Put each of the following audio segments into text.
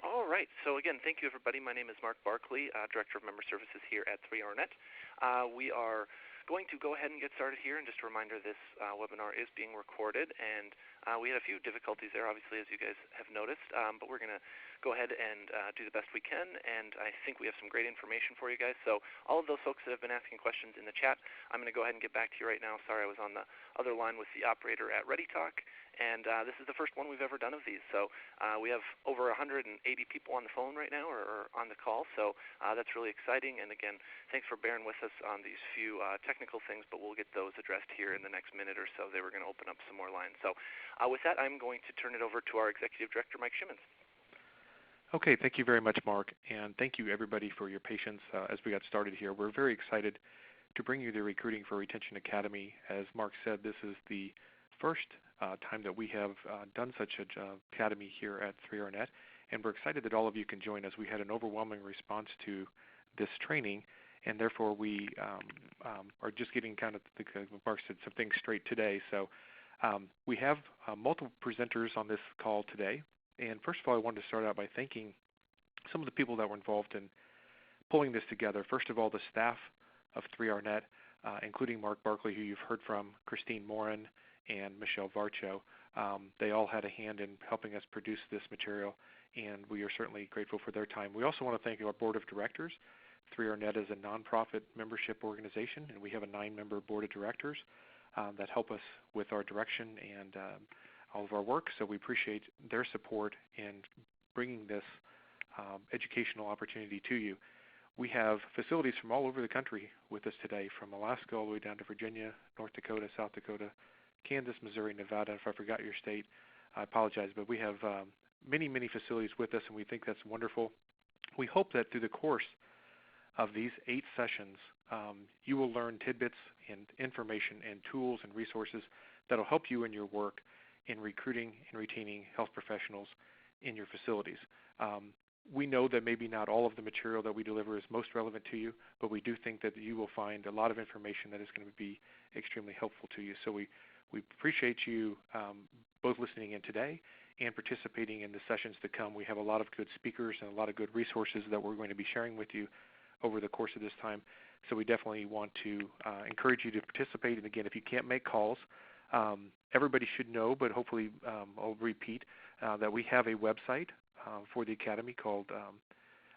All right. So again, thank you, everybody. My name is Mark Barkley, Director of Member Services here at 3RNet. We are going to go ahead and get started here. And just a reminder, this webinar is being recorded. And we had a few difficulties there, obviously, as you guys have noticed. But we're going to go ahead and do the best we can. And I think we have some great information for you guys. So all of those folks that have been asking questions in the chat, I'm going to go ahead and get back to you right now. Sorry, I was on the other line with the operator at ReadyTalk. And this is the first one we've ever done of these. So we have over 180 people on the phone right now or on the call. So that's really exciting. And again, thanks for bearing with us on these few technical things, but we'll get those addressed here in the next minute or so. They were going to open up some more lines. So with that, I'm going to turn it over to our Executive Director, Mike Shimmons. Okay, thank you very much, Mark. And thank you, everybody, for your patience as we got started here. We're very excited to bring you the Recruiting for Retention Academy. As Mark said, this is the first time that we have done such an academy here at 3RNet, and we're excited that all of you can join us. We had an overwhelming response to this training, and therefore we are just getting kind of, Mark said, some things straight today. So we have multiple presenters on this call today, and first of all, I wanted to start out by thanking some of the people that were involved in pulling this together. First of all, the staff of 3RNet, including Mark Barkley, who you've heard from, Christine Morin, and Michelle Varcho. They all had a hand in helping us produce this material, and we are certainly grateful for their time. We also want to thank our Board of Directors. 3RNet is a nonprofit membership organization, and we have a 9-member Board of Directors that help us with our direction and all of our work, so we appreciate their support in bringing this educational opportunity to you. We have facilities from all over the country with us today, from Alaska all the way down to Virginia, North Dakota, South Dakota, Kansas, Missouri, Nevada. If I forgot your state, I apologize, but we have many, many facilities with us, and we think that's wonderful. We hope that through the course of these 8 sessions, you will learn tidbits and information and tools and resources that will help you in your work in recruiting and retaining health professionals in your facilities. We know that maybe not all of the material that we deliver is most relevant to you, but we do think that you will find a lot of information that is going to be extremely helpful to you. So we appreciate you both listening in today and participating in the sessions to come. We have a lot of good speakers and a lot of good resources that we're going to be sharing with you over the course of this time. So we definitely want to encourage you to participate. And again, if you can't make calls, everybody should know, but hopefully I'll repeat that we have a website for the Academy called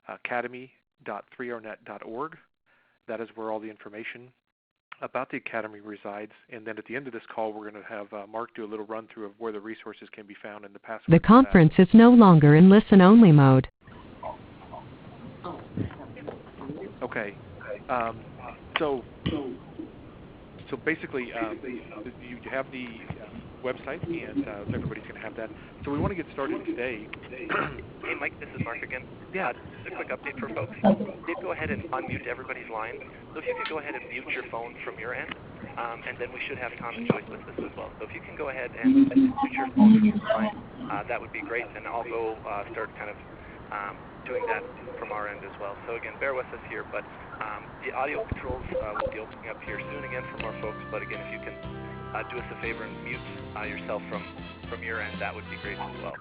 academy.3rnet.org. That is where all the information about the Academy resides. And then at the end of this call, we're going to have Mark do a little run-through of where the resources can be found in the past. The conference is no longer in listen-only mode. Okay. So basically, you have the website, and everybody's going to have that. So we want to get started today. Hey, Mike, this is Mark again. Yeah. Just a quick update for folks. Did go ahead and unmute everybody's line. So if you could go ahead and mute your phone from your end, and then we should have Tom and Joyce with us as well. So if you can go ahead and mute your phone from your line, that would be great. And I'll go start kind of doing that from our end as well. So again, bear with us here, but the audio controls will be opening up here soon again from our folks. But again, if you can do us a favor and mute yourself from your end, that would be great as well.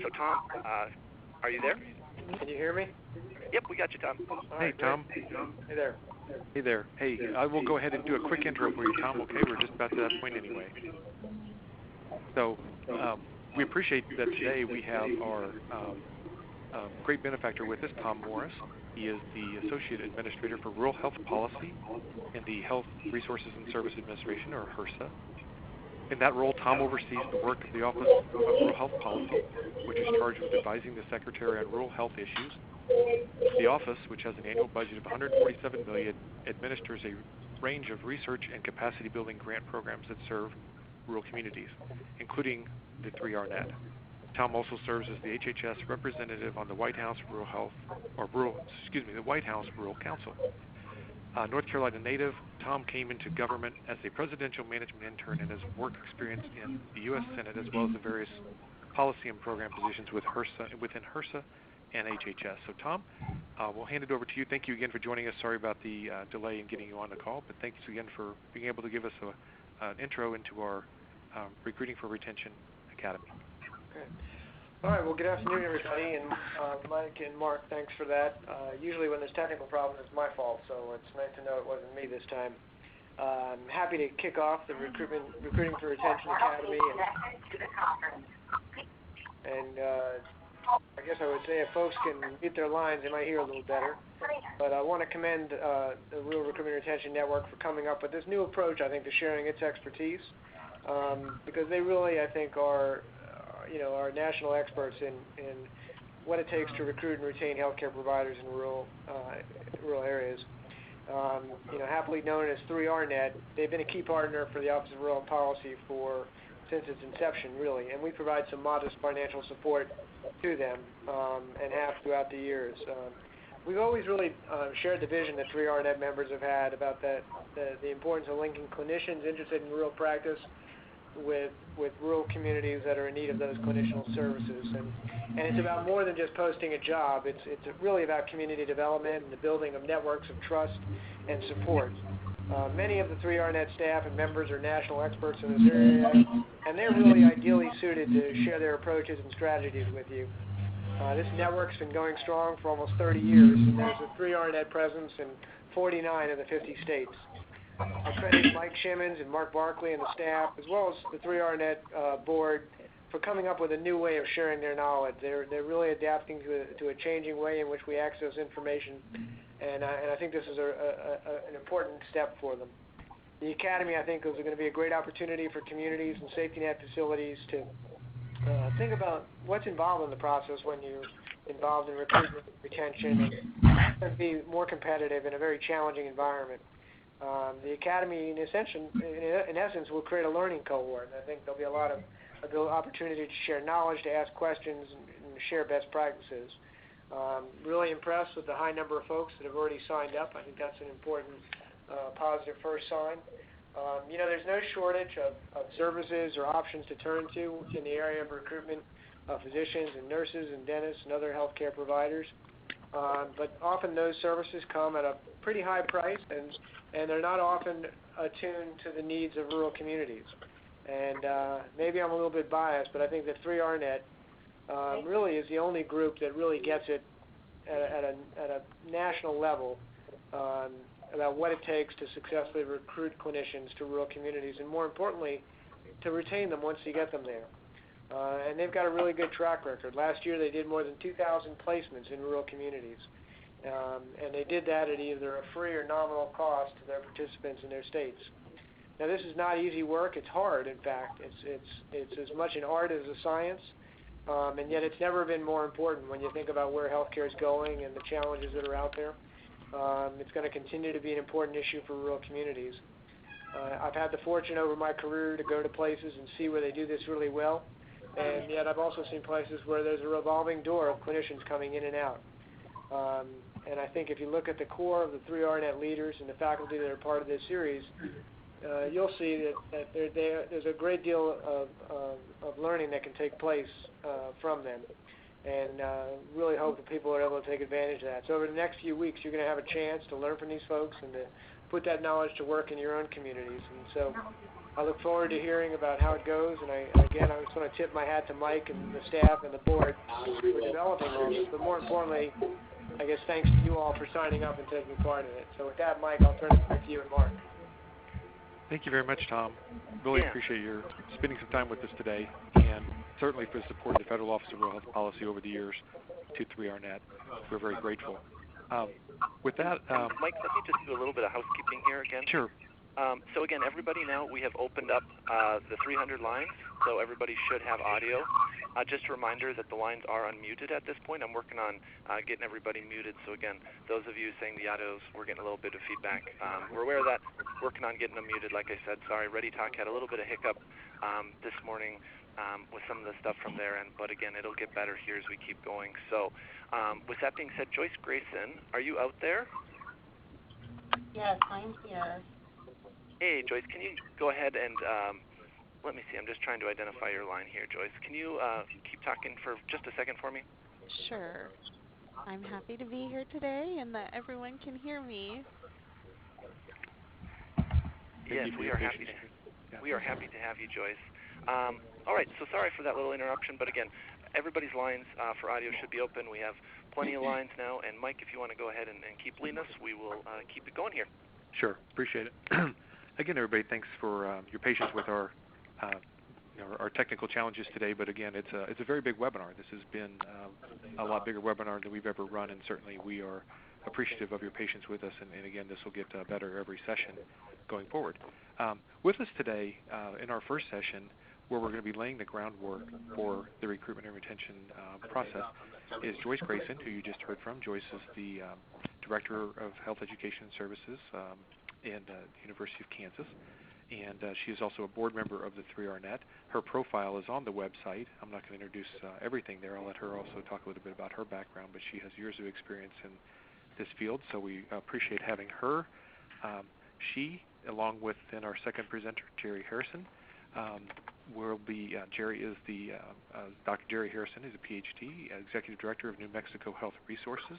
So Tom, are you there? Can you hear me? Yep, we got you, Tom. Hey, Tom. Hey there. Hey there. Hey, I will go ahead and do a quick intro for you, Tom. Okay, we're just about to that point anyway. So we appreciate that today we have our great benefactor with us, Tom Morris. He is the Associate Administrator for Rural Health Policy in the Health Resources and Service Administration, or HRSA. In that role, Tom oversees the work of the Office of Rural Health Policy, which is charged with advising the Secretary on rural health issues. The office, which has an annual budget of $147 million, administers a range of research and capacity-building grant programs that serve rural communities, including the 3RNet. Tom also serves as the HHS representative on the White House Rural Council. North Carolina native, Tom came into government as a presidential management intern and has work experience in the U.S. Senate as well as the various policy and program positions within HRSA and HHS. So Tom, we'll hand it over to you. Thank you again for joining us. Sorry about the delay in getting you on the call, but thanks again for being able to give us an intro into our Recruiting for Retention Academy. Okay. All right, well, good afternoon, everybody, and Mike and Mark, thanks for that. Usually when there's technical problems, it's my fault, so it's nice to know it wasn't me this time. I'm happy to kick off the Recruiting for Retention Academy, and I guess I would say if folks can mute their lines, they might hear a little better. But I want to commend the Rural Recruitment Retention Network for coming up with this new approach, I think, to sharing its expertise, because they really, I think, are national experts in what it takes to recruit and retain healthcare providers in rural areas. Happily known as 3RNet, they've been a key partner for the Office of Rural Policy since its inception, really, and we provide some modest financial support to them and have throughout the years. We've always really shared the vision that 3RNet members have had about the importance of linking clinicians interested in rural practice with rural communities that are in need of those clinician services. And it's about more than just posting a job. It's really about community development and the building of networks of trust and support. Many of the 3RNet staff and members are national experts in this area, and they're really ideally suited to share their approaches and strategies with you. This network's been going strong for almost 30 years, and there's a 3RNet presence in 49 of the 50 states. I credit Mike Shimmons and Mark Barkley and the staff, as well as the 3RNet board, for coming up with a new way of sharing their knowledge. They're really adapting to a changing way in which we access information, and I think this is an important step for them. The Academy, I think, is going to be a great opportunity for communities and safety net facilities to think about what's involved in the process when you're involved in recruitment, retention, and be more competitive in a very challenging environment. The Academy, in essence, will create a learning cohort. I think there'll be a lot of opportunity to share knowledge, to ask questions, and share best practices. Really impressed with the high number of folks that have already signed up. I think that's an important positive first sign. There's no shortage of services or options to turn to in the area of recruitment of physicians and nurses and dentists and other healthcare providers. But often those services come at a pretty high price, and they're not often attuned to the needs of rural communities. And maybe I'm a little bit biased, but I think that 3RNet really is the only group that really gets it at a national level about what it takes to successfully recruit clinicians to rural communities, and more importantly, to retain them once you get them there. And they've got a really good track record. Last year they did more than 2,000 placements in rural communities. And they did that at either a free or nominal cost to their participants in their states. Now, this is not easy work. It's hard, in fact. It's as much an art as a science, and yet it's never been more important when you think about where healthcare is going and the challenges that are out there. It's going to continue to be an important issue for rural communities. I've had the fortune over my career to go to places and see where they do this really well, and yet I've also seen places where there's a revolving door of clinicians coming in and out. And I think if you look at the core of the 3RNet leaders and the faculty that are part of this series, you'll see that there's a great deal of learning that can take place from them, and really hope that people are able to take advantage of that. So over the next few weeks, you're going to have a chance to learn from these folks and to put that knowledge to work in your own communities. And so I look forward to hearing about how it goes, and I just want to tip my hat to Mike and the staff and the board for developing all this, but more importantly, I guess thanks to you all for signing up and taking part in it. So with that, Mike, I'll turn it back to you and Mark. Thank you very much, Tom. Really appreciate your spending some time with us today, and certainly for the support of the Federal Office of Rural Health Policy over the years to 3RNet. We're very grateful. With that, Mike, let me just do a little bit of housekeeping here again. Sure. So again, everybody now, we have opened up the 300 lines, so everybody should have audio. Just a reminder that the lines are unmuted at this point. I'm working on getting everybody muted, so again, those of you saying the audios, we're getting a little bit of feedback. We're aware of that, working on getting them muted, like I said. Sorry, ReadyTalk had a little bit of hiccup this morning with some of the stuff from their end, but again, it'll get better here as we keep going. So with that being said, Joyce Grayson, are you out there? Yes, I'm here. Hey, Joyce, can you go ahead and, let me see, I'm just trying to identify your line here, Joyce. Can you keep talking for just a second for me? Sure. I'm happy to be here today and that everyone can hear me. Yes, we are happy to have you, Joyce. All right, so sorry for that little interruption, but again, everybody's lines for audio should be open. We have plenty of lines now, and Mike, if you want to go ahead and keep leading us, we will keep it going here. Sure, appreciate it. Again, everybody, thanks for your patience with our technical challenges today. But again, it's a very big webinar. This has been a lot bigger webinar than we've ever run, and certainly we are appreciative of your patience with us. And again, this will get better every session going forward. With us today in our first session, where we're going to be laying the groundwork for the recruitment and retention process, is Joyce Grayson, who you just heard from. Joyce is the Director of Health Education Services in the University of Kansas, and she is also a board member of the 3RNet. Her profile is on the website. I'm not going to introduce everything there. I'll let her also talk a little bit about her background, but she has years of experience in this field, so we appreciate having her. She, along with then our second presenter, Jerry Harrison, will be, Jerry is Dr. Jerry Harrison is a PhD, Executive Director of New Mexico Health Resources.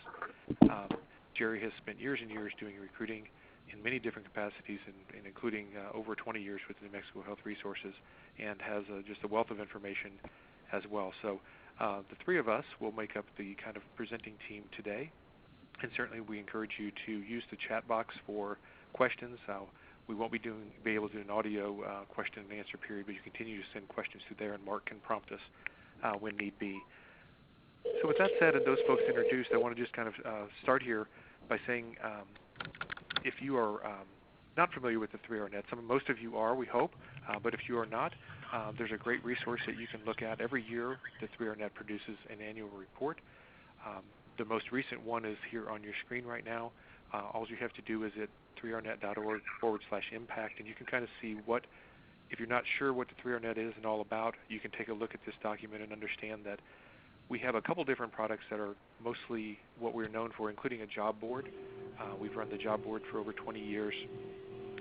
Jerry has spent years and years doing recruiting in many different capacities, and including over 20 years with New Mexico Health Resources, and has just a wealth of information as well. So the three of us will make up the kind of presenting team today, and certainly we encourage you to use the chat box for questions. We won't be able to do an audio question and answer period, but you continue to send questions through there, and Mark can prompt us when need be. So with that said, and those folks introduced, I want to just kind of start here by saying, if you are not familiar with the 3RNet, most of you are, we hope, but if you are not, there's a great resource that you can look at. Every year, the 3RNet produces an annual report. The most recent one is here on your screen right now. All you have to do is at 3rnet.org/impact, and you can kind of see what, if you're not sure what the 3RNet is and all about, you can take a look at this document and understand that we have a couple different products that are mostly what we're known for, including a job board. We've run the job board for over 20 years,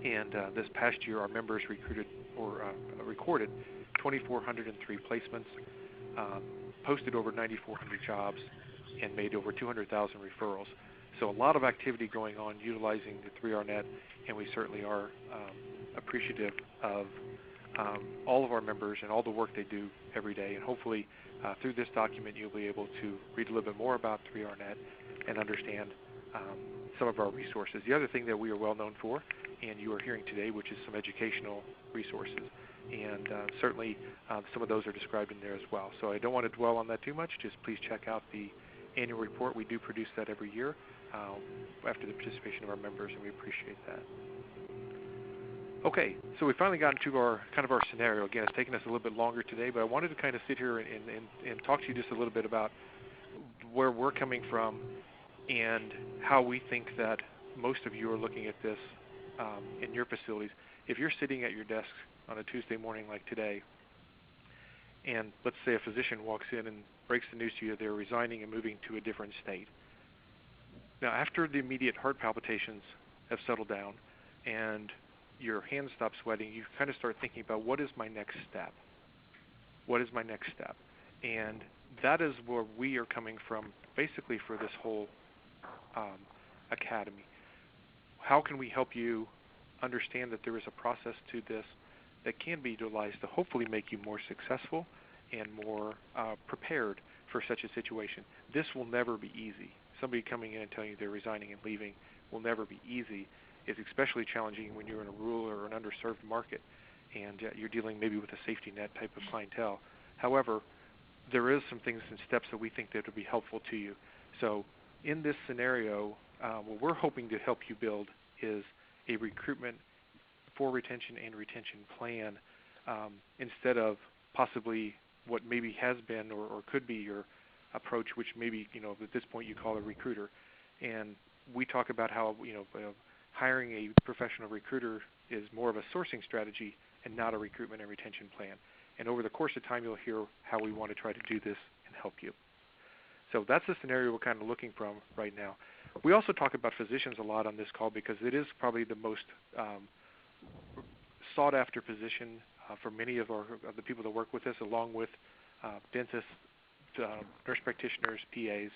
and this past year our members recorded 2,403 placements, posted over 9,400 jobs, and made over 200,000 referrals. So a lot of activity going on utilizing the 3RNet, and we certainly are appreciative of all of our members and all the work they do every day. And hopefully through this document you'll be able to read a little bit more about 3RNet and understand some of our resources. The other thing that we are well known for, and you are hearing today, which is some educational resources. And certainly some of those are described in there as well. So I don't want to dwell on that too much. Just please check out the annual report. We do produce that every year after the participation of our members, and we appreciate that. Okay, so we finally got into our scenario. Again, it's taken us a little bit longer today, but I wanted to kind of sit here and talk to you just a little bit about where we're coming from and how we think that most of you are looking at this in your facilities. If you're sitting at your desk on a Tuesday morning like today, and let's say a physician walks in and breaks the news to you they're resigning and moving to a different state. Now, after the immediate heart palpitations have settled down and your hands stop sweating, you kind of start thinking about, what is my next step? What is my next step? And that is where we are coming from basically for this whole academy. How can we help you understand that there is a process to this that can be utilized to hopefully make you more successful and more prepared for such a situation? This will never be easy. Somebody coming in and telling you they're resigning and leaving will never be easy. It's especially challenging when you're in a rural or an underserved market and you're dealing maybe with a safety net type of clientele. However, there is some things and steps that we think that would be helpful to you. So in this scenario, what we're hoping to help you build is a recruitment for retention and retention plan instead of possibly what maybe has been or could be your approach, which maybe at this point you call a recruiter. And we talk about how hiring a professional recruiter is more of a sourcing strategy and not a recruitment and retention plan. And over the course of time, you'll hear how we want to try to do this and help you. So that's the scenario we're kind of looking from right now. We also talk about physicians a lot on this call because it is probably the most sought-after position for many of the people that work with us, along with dentists, nurse practitioners, PAs.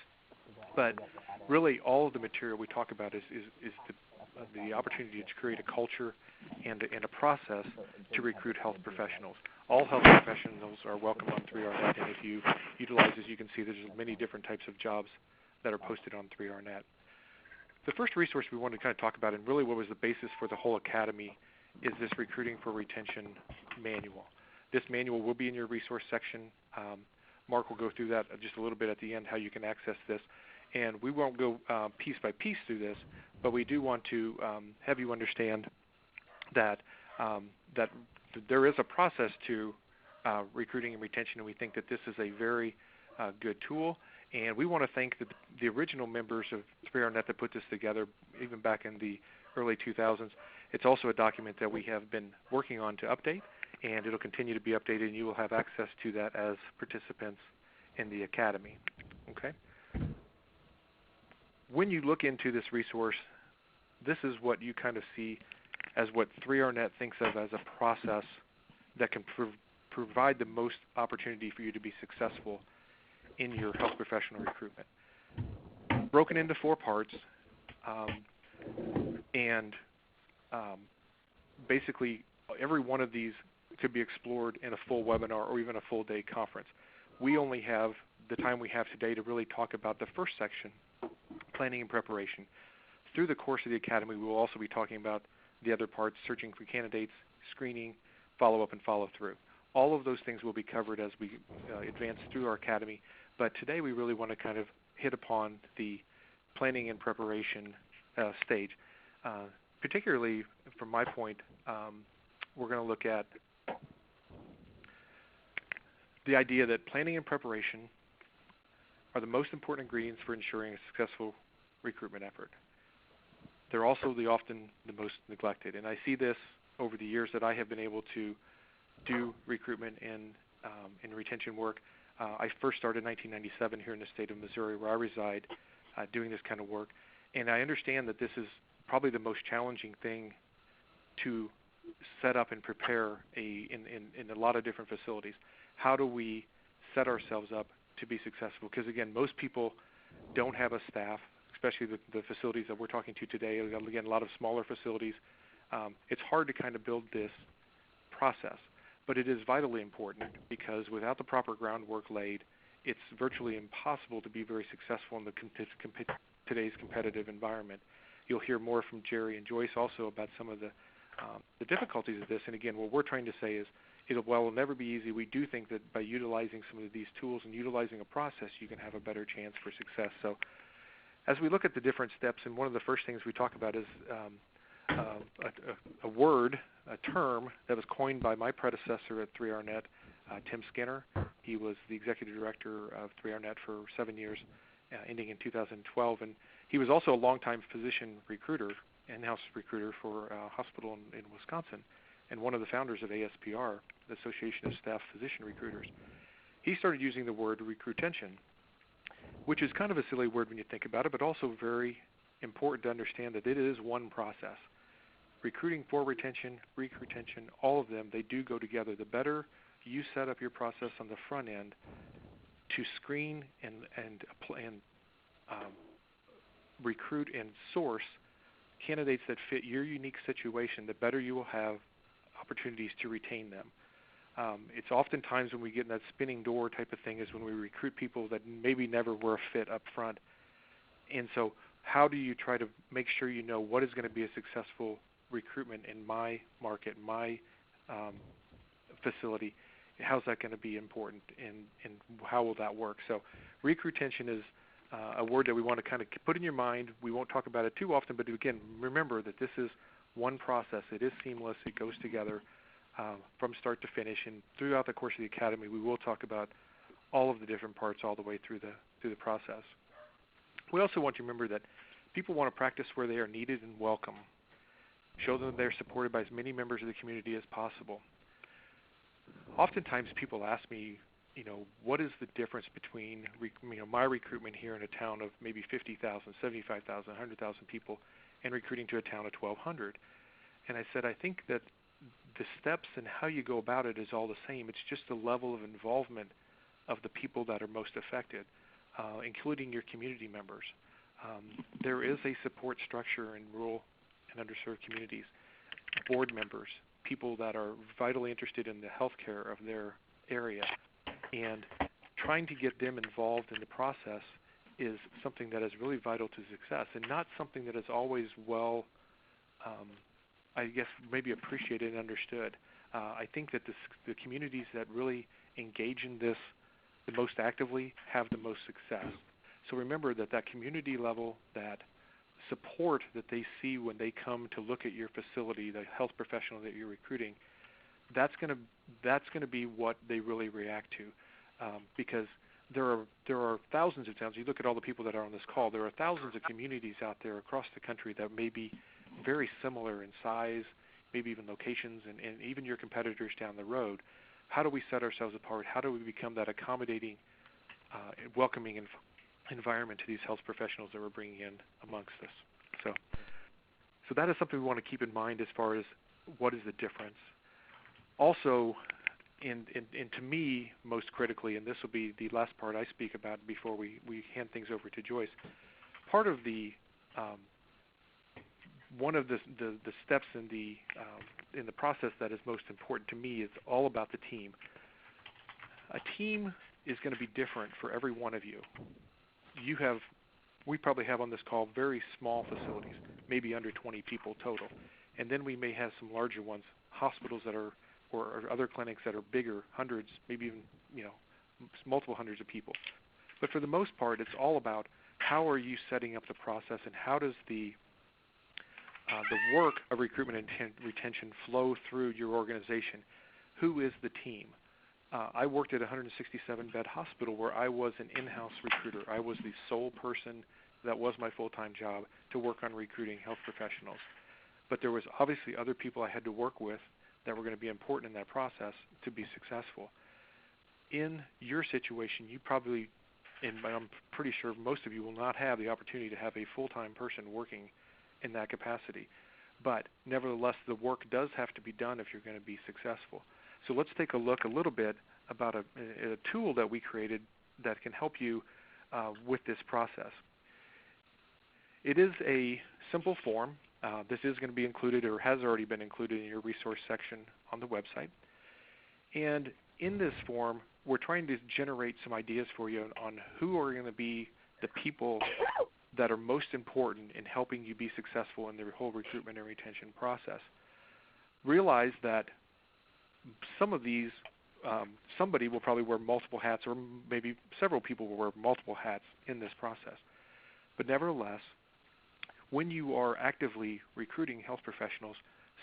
But really, all of the material we talk about is the opportunity to create a culture and a process to recruit health professionals. All health professionals are welcome on 3RNet, and if you utilize, as you can see, there's many different types of jobs that are posted on 3RNet. The first resource we wanted to kind of talk about, and really what was the basis for the whole academy, is this Recruiting for Retention manual. This manual will be in your resource section. Mark will go through that just a little bit at the end, how you can access this. And we won't go piece by piece through this, but we do want to have you understand that that there is a process to recruiting and retention, and we think that this is a very good tool. And we want to thank the original members of 3RNet that put this together, even back in the early 2000s. It's also a document that we have been working on to update, and it'll continue to be updated, and you will have access to that as participants in the academy. Okay? When you look into this resource, this is what you kind of see as what 3RNet thinks of as a process that can provide the most opportunity for you to be successful in your health professional recruitment. Broken into 4 parts, and basically every one of these could be explored in a full webinar or even a full day conference. We only have the time we have today to really talk about the first section, planning and preparation. Through the course of the academy, we will also be talking about the other parts, searching for candidates, screening, follow-up, and follow-through. All of those things will be covered as we advance through our academy, but today we really want to kind of hit upon the planning and preparation stage. Particularly from my point, we're going to look at the idea that planning and preparation are the most important ingredients for ensuring a successful recruitment effort. They're also often the most neglected, and I see this over the years that I have been able to do recruitment and retention work. I first started in 1997 here in the state of Missouri, where I reside, doing this kind of work, and I understand that this is probably the most challenging thing to set up and prepare in a lot of different facilities. How do we set ourselves up to be successful? Because again, most people don't have a staff, especially the facilities that we're talking to today. Again, a lot of smaller facilities. It's hard to kind of build this process, but it is vitally important, because without the proper groundwork laid, it's virtually impossible to be very successful in today's competitive environment. You'll hear more from Jerry and Joyce also about some of the difficulties of this. And again, what we're trying to say is, while it'll never be easy, we do think that by utilizing some of these tools and utilizing a process, you can have a better chance for success. So as we look at the different steps, and one of the first things we talk about is a word, a term that was coined by my predecessor at 3RNet, Tim Skinner. He was the executive director of 3RNet for 7 years, ending in 2012, and he was also a longtime physician recruiter, in-house recruiter for a hospital in Wisconsin, and one of the founders of ASPR, the Association of Staff Physician Recruiters. He started using the word recruitention, which is kind of a silly word when you think about it, but also very important to understand that it is one process. Recruiting for retention, recruitention, all of them, they do go together. The better you set up your process on the front end to screen and recruit and source candidates that fit your unique situation, the better you will have opportunities to retain them. It's oftentimes when we get in that spinning door type of thing is when we recruit people that maybe never were a fit up front. And so how do you try to make sure you know what is going to be a successful recruitment in my market, my facility? How's that going to be important, and how will that work? So recruitention is a word that we want to kind of put in your mind. We won't talk about it too often, but again, remember that this is one process. It is seamless. It goes together from start to finish, and throughout the course of the academy, we will talk about all of the different parts all the way through the process. We also want you to remember that people want to practice where they are needed and welcome. Show them that they're supported by as many members of the community as possible. Oftentimes people ask me, what is the difference between my recruitment here in a town of maybe 50,000, 75,000, 100,000 people and recruiting to a town of 1,200? And I said, I think that the steps and how you go about it is all the same. It's just the level of involvement of the people that are most affected, including your community members. There is a support structure in rural and underserved communities, board members, people that are vitally interested in the healthcare of their area, and trying to get them involved in the process is something that is really vital to success, and not something that is always well, I guess, maybe appreciated and understood. I think that the communities that really engage in this the most actively have the most success. So remember that community level, that support that they see when they come to look at your facility, the health professional that you're recruiting, that's going to be what they really react to, because there are thousands of towns. You look at all the people that are on this call. There are thousands of communities out there across the country that may be very similar in size, maybe even locations, and even your competitors down the road. How do we set ourselves apart? How do we become that accommodating, welcoming environment to these health professionals that we're bringing in amongst us? So that is something we want to keep in mind as far as what is the difference. Also, and to me, most critically, and this will be the last part I speak about before we hand things over to Joyce, part of the one of the steps in the process that is most important to me is all about the team. A team is going to be different for every one of you. We probably have on this call very small facilities, maybe under 20 people total, and then we may have some larger ones, hospitals that are, or other clinics that are bigger, hundreds, maybe even multiple hundreds of people. But for the most part, it's all about how are you setting up the process, and how does the work of recruitment and retention flow through your organization. Who is the team? I worked at a 167-bed hospital where I was an in-house recruiter. I was the sole person that was my full-time job to work on recruiting health professionals. But there was obviously other people I had to work with that were going to be important in that process to be successful. In your situation, you probably, and I'm pretty sure most of you will not have the opportunity to have a full-time person working in that capacity. But nevertheless, the work does have to be done if you're going to be successful. So let's take a look a little bit about a tool that we created that can help you with this process. It is a simple form. This is going to be included, or has already been included, in your resource section on the website. And in this form, we're trying to generate some ideas for you on who are going to be the people that are most important in helping you be successful in the whole recruitment and retention process. Realize that some of these, somebody will probably wear multiple hats, or maybe several people will wear multiple hats in this process. But nevertheless, when you are actively recruiting health professionals,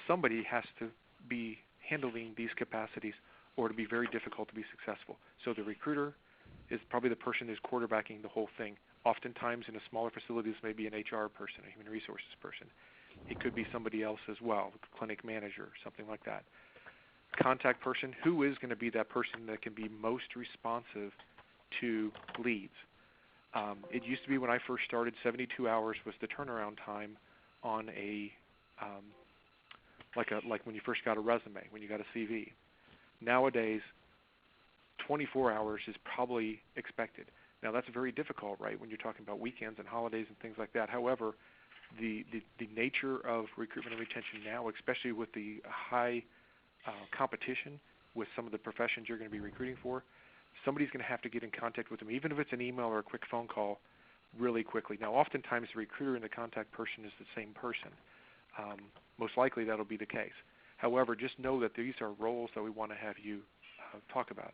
somebody has to be handling these capacities, or to be very difficult to be successful. So the recruiter is probably the person who's quarterbacking the whole thing. Oftentimes in a smaller facility, this may be an HR person, a human resources person. It could be somebody else as well, a clinic manager, something like that. Contact person, who is going to be that person that can be most responsive to leads. It used to be, when I first started, 72 hours was the turnaround time on a like when you first got a resume, when you got a CV. Nowadays, 24 hours is probably expected. Now that's very difficult, right, when you're talking about weekends and holidays and things like that. However, the nature of recruitment and retention now, especially with the high competition with some of the professions you're going to be recruiting for, somebody's going to have to get in contact with them, even if it's an email or a quick phone call, really quickly. Now, oftentimes the recruiter and the contact person is the same person. Most likely that'll be the case. However, just know that these are roles that we want to have you talk about.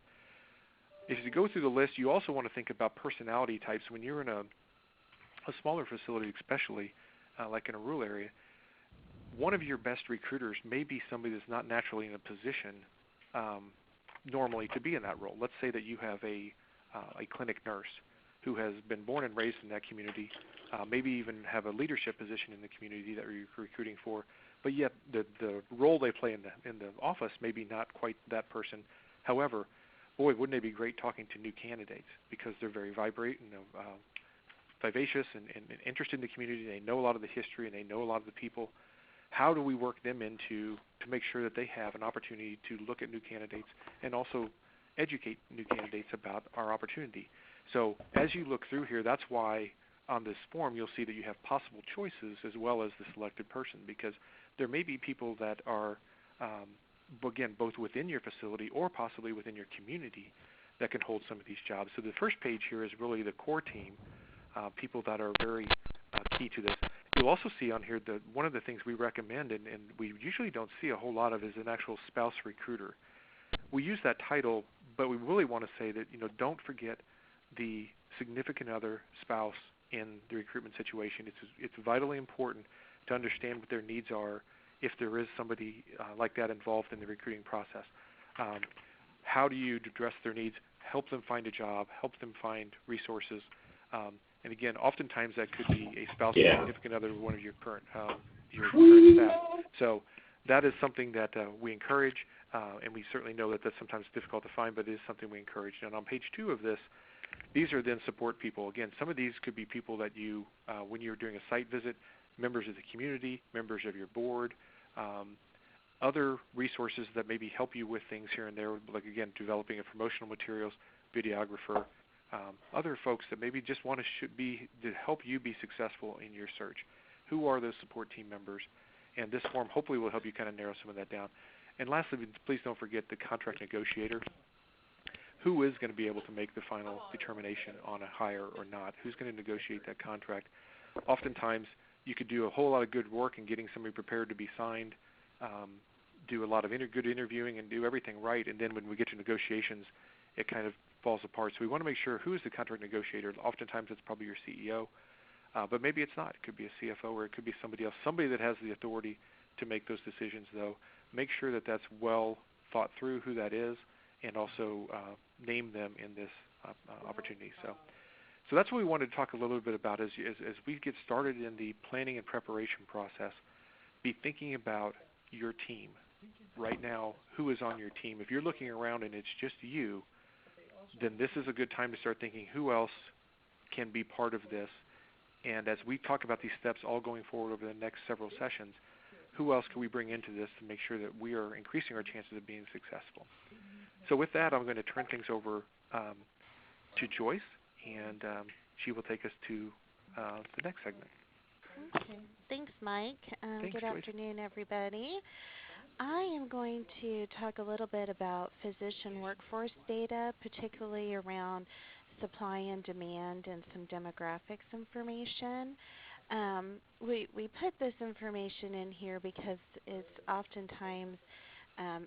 If you go through the list, you also want to think about personality types. When you're in a smaller facility, especially like in a rural area, one of your best recruiters may be somebody that's not naturally in a position normally to be in that role. Let's say that you have a clinic nurse who has been born and raised in that community, maybe even have a leadership position in the community that you're recruiting for, but yet the role they play in the office may be not quite that person. However, boy, wouldn't it be great talking to new candidates, because they're very vivacious and interested in the community. They know a lot of the history and they know a lot of the people. How do we work them into to make sure that they have an opportunity to look at new candidates and also educate new candidates about our opportunity? So as you look through here, that's why on this form you'll see that you have possible choices as well as the selected person, because there may be people that are again, both within your facility or possibly within your community that can hold some of these jobs. So the first page here is really the core team, people that are very key to this. You'll also see on here that one of the things we recommend, and we usually don't see a whole lot of, is an actual spouse recruiter. We use that title, but we really want to say that, don't forget the significant other, spouse, in the recruitment situation. It's vitally important to understand what their needs are if there is somebody like that involved in the recruiting process. How do you address their needs? Help them find a job, help them find resources. And again, oftentimes that could be a spouse or significant other, one of your current staff. So that is something that we encourage, and we certainly know that that's sometimes difficult to find, but it is something we encourage. And on page 2 of this, these are then support people. Again, some of these could be people that you, when you're doing a site visit, members of the community, members of your board, other resources that maybe help you with things here and there, like, again, developing of promotional materials, videographer, other folks that maybe just want to help you be successful in your search. Who are those support team members? And this form hopefully will help you kind of narrow some of that down. And lastly, please don't forget the contract negotiator. Who is going to be able to make the final determination on a hire or not? Who's going to negotiate that contract? Oftentimes, you could do a whole lot of good work in getting somebody prepared to be signed, do a lot of good interviewing and do everything right, and then when we get to negotiations, it kind of falls apart. So we want to make sure who is the contract negotiator. Oftentimes it's probably your CEO, but maybe it's not. It could be a CFO or it could be somebody else, somebody that has the authority to make those decisions, though. Make sure that that's well thought through who that is, and also name them in this opportunity. So that's what we wanted to talk a little bit about as we get started in the planning and preparation process. Be thinking about your team. Right now, who is on your team? If you're looking around and it's just you, then this is a good time to start thinking who else can be part of this. And as we talk about these steps all going forward over the next several sessions, who else can we bring into this to make sure that we are increasing our chances of being successful? So with that, I'm going to turn things over to Joyce, and she will take us to the next segment. Okay. Thanks, Mike. Thanks, good Joyce. afternoon, everybody. I am going to talk a little bit about physician workforce data, particularly around supply and demand and some demographics information. We put this information in here because it's oftentimes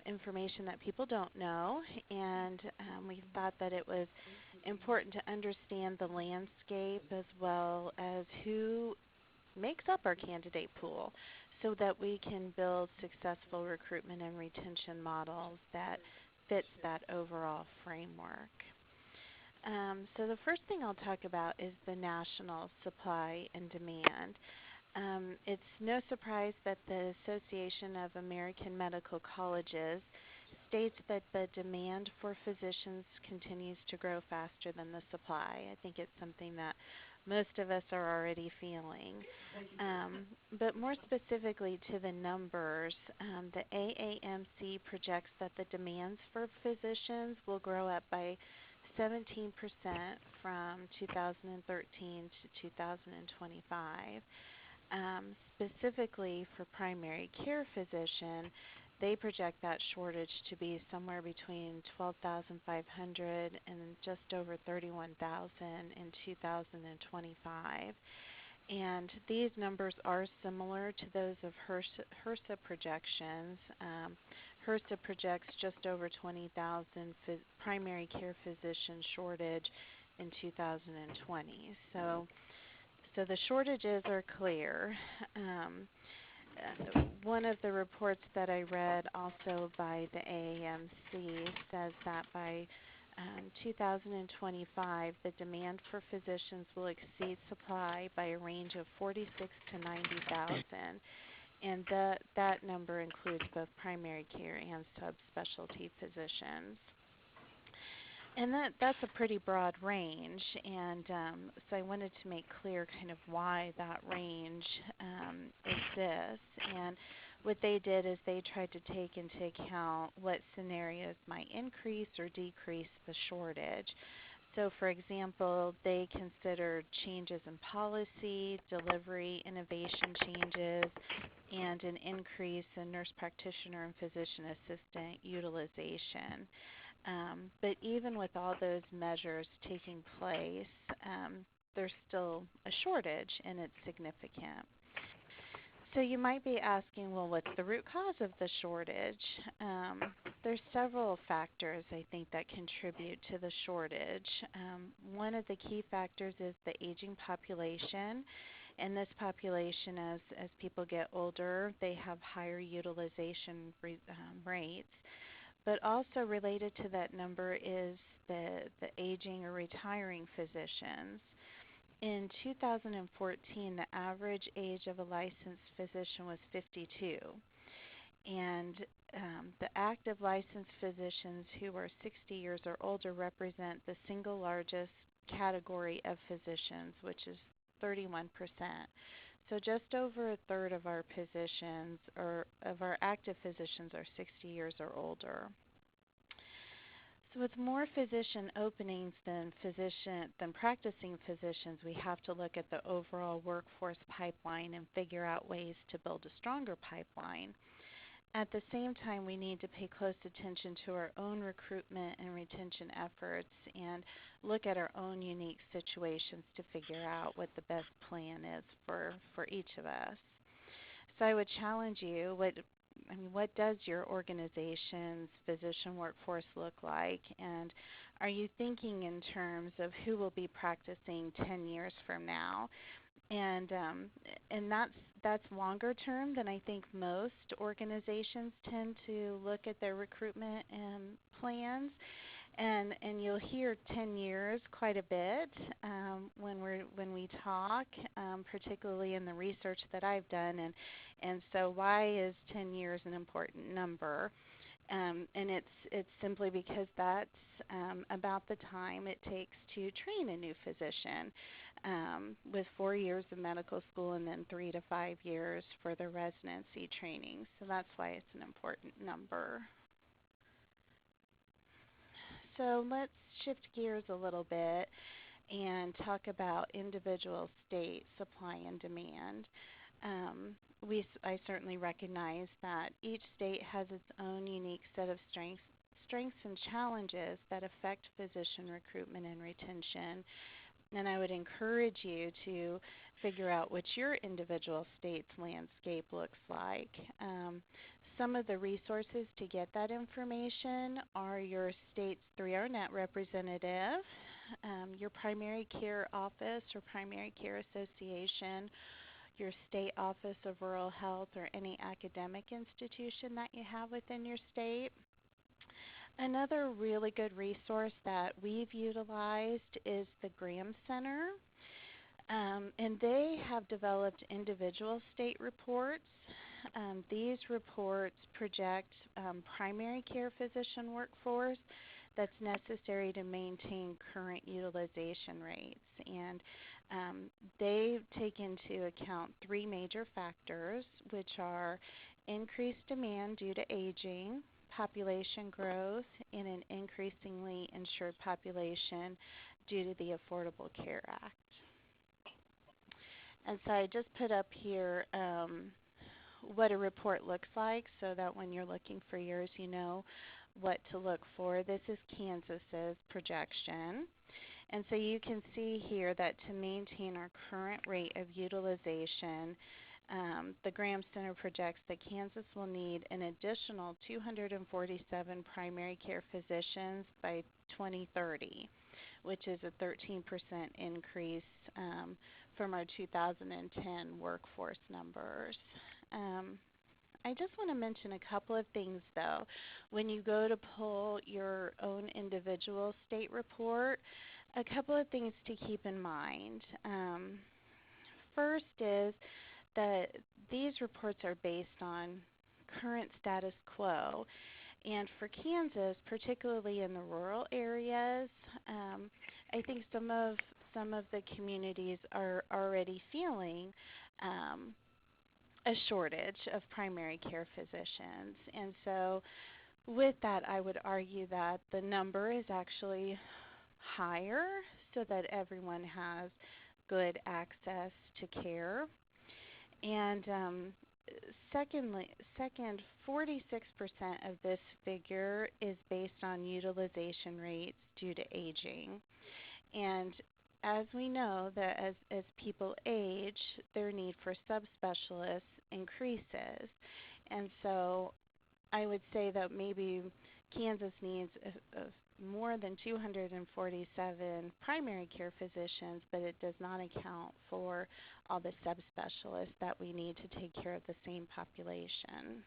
information that people don't know, and we thought that it was important to understand the landscape as well as who makes up our candidate pool so that we can build successful recruitment and retention models that fits that overall framework. So the first thing I'll talk about is the national supply and demand. It's no surprise that the Association of American Medical Colleges states that the demand for physicians continues to grow faster than the supply. I think it's something that most of us are already feeling. But more specifically to the numbers, the AAMC projects that the demands for physicians will grow up by 17% from 2013 to 2025. Specifically for primary care physician, they project that shortage to be somewhere between 12,500 and just over 31,000 in 2025. And these numbers are similar to those of HRSA projections. HRSA projects just over 20,000 primary care physician shortage in 2020. So the shortages are clear. One of the reports that I read also by the AAMC says that by 2025, the demand for physicians will exceed supply by a range of 46 to 90,000. And that number includes both primary care and subspecialty physicians. And that's a pretty broad range, and so I wanted to make clear kind of why that range exists. And what they did is they tried to take into account what scenarios might increase or decrease the shortage. So, for example, they considered changes in policy, delivery, innovation changes, and an increase in nurse practitioner and physician assistant utilization. But even with all those measures taking place, there's still a shortage, and it's significant. So you might be asking, well, what's the root cause of the shortage? There's several factors, I think, that contribute to the shortage. One of the key factors is the aging population. And this population, as people get older, they have higher utilization rates. But also related to that number is the aging or retiring physicians. In 2014, the average age of a licensed physician was 52. And the active licensed physicians who are 60 years or older represent the single largest category of physicians, which is 31%. So just over a third of our physicians, or of our active physicians, are 60 years or older. So with more physician openings than practicing physicians, we have to look at the overall workforce pipeline and figure out ways to build a stronger pipeline. At the same time, we need to pay close attention to our own recruitment and retention efforts and look at our own unique situations to figure out what the best plan is for each of us. So I would challenge you, what does your organization's physician workforce look like? And are you thinking in terms of who will be practicing 10 years from now? And that's longer term than I think most organizations tend to look at their recruitment plans. And you'll hear 10 years quite a bit when we talk, particularly in the research that I've done. And so why is 10 years an important number? And it's simply because that's about the time it takes to train a new physician, with 4 years of medical school and then 3 to 5 years for the residency training. So that's why it's an important number. So let's shift gears a little bit and talk about individual state supply and demand. I certainly recognize that each state has its own unique set of strengths and challenges that affect physician recruitment and retention. And I would encourage you to figure out what your individual state's landscape looks like. Some of the resources to get that information are your state's 3RNet representative, your primary care office or primary care association, your state office of rural health, or any academic institution that you have within your state. Another really good resource that we've utilized is the Graham Center, and they have developed individual state reports. These reports project primary care physician workforce that's necessary to maintain current utilization rates. And they take into account 3 major factors, which are increased demand due to aging, population growth, and an increasingly insured population due to the Affordable Care Act. And so I just put up here what a report looks like so that when you're looking for yours, you know what to look for. This is Kansas's projection. And so you can see here that to maintain our current rate of utilization, the Graham Center projects that Kansas will need an additional 247 primary care physicians by 2030, which is a 13% increase from our 2010 workforce numbers. I just want to mention a couple of things, though. When you go to pull your own individual state report, a couple of things to keep in mind. First is that these reports are based on current status quo. And for Kansas, particularly in the rural areas, I think some of the communities are already feeling a shortage of primary care physicians. And so with that, I would argue that the number is actually higher so that everyone has good access to care. And second, 46% of this figure is based on utilization rates due to aging. And as we know that as people age, their need for subspecialists increases. And so I would say that maybe Kansas needs more than 247 primary care physicians, but it does not account for all the subspecialists that we need to take care of the same population.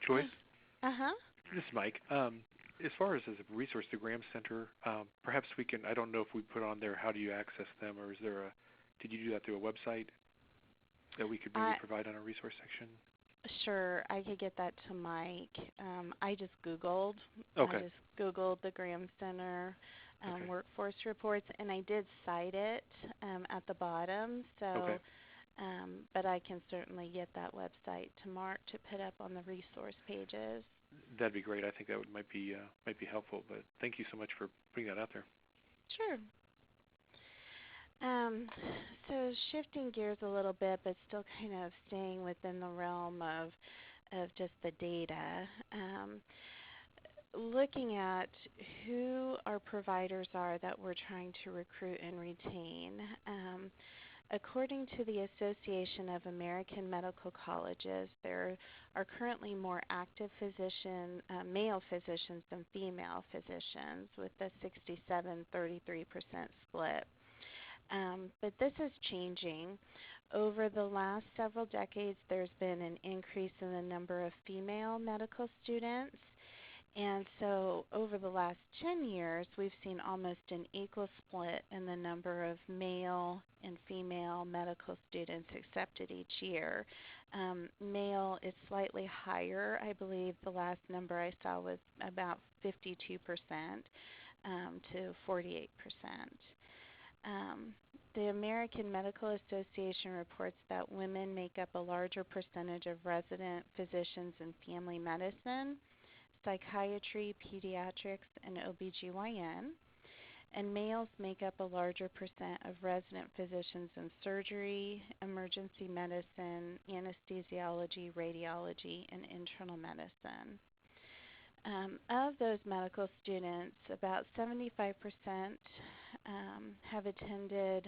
Joyce? Uh-huh. This is Mike. As far as a resource, the Graham Center, perhaps we can, I don't know if we put on there how do you access them, or is there did you do that through a website that we could maybe provide on our resource section? Sure, I could get that to Mike. I just Googled. Okay. I just Googled the Graham Center workforce reports, and I did cite it at the bottom. So, okay. But I can certainly get that website to Mark to put up on the resource pages. That'd be great. I think that might be helpful. But thank you so much for putting that out there. Sure. So shifting gears a little bit, but still kind of staying within the realm of just the data. Looking at who our providers are that we're trying to recruit and retain. According to the Association of American Medical Colleges, there are currently more active male physicians than female physicians, with a 67-33% split. But this is changing. Over the last several decades, there's been an increase in the number of female medical students. And so over the last 10 years, we've seen almost an equal split in the number of male and female medical students accepted each year. Male is slightly higher. I believe the last number I saw was about 52% to 48%. The American Medical Association reports that women make up a larger percentage of resident physicians in family medicine, psychiatry, pediatrics, and OBGYN, and males make up a larger percent of resident physicians in surgery, emergency medicine, anesthesiology, radiology, and internal medicine. Of those medical students, about 75% have attended,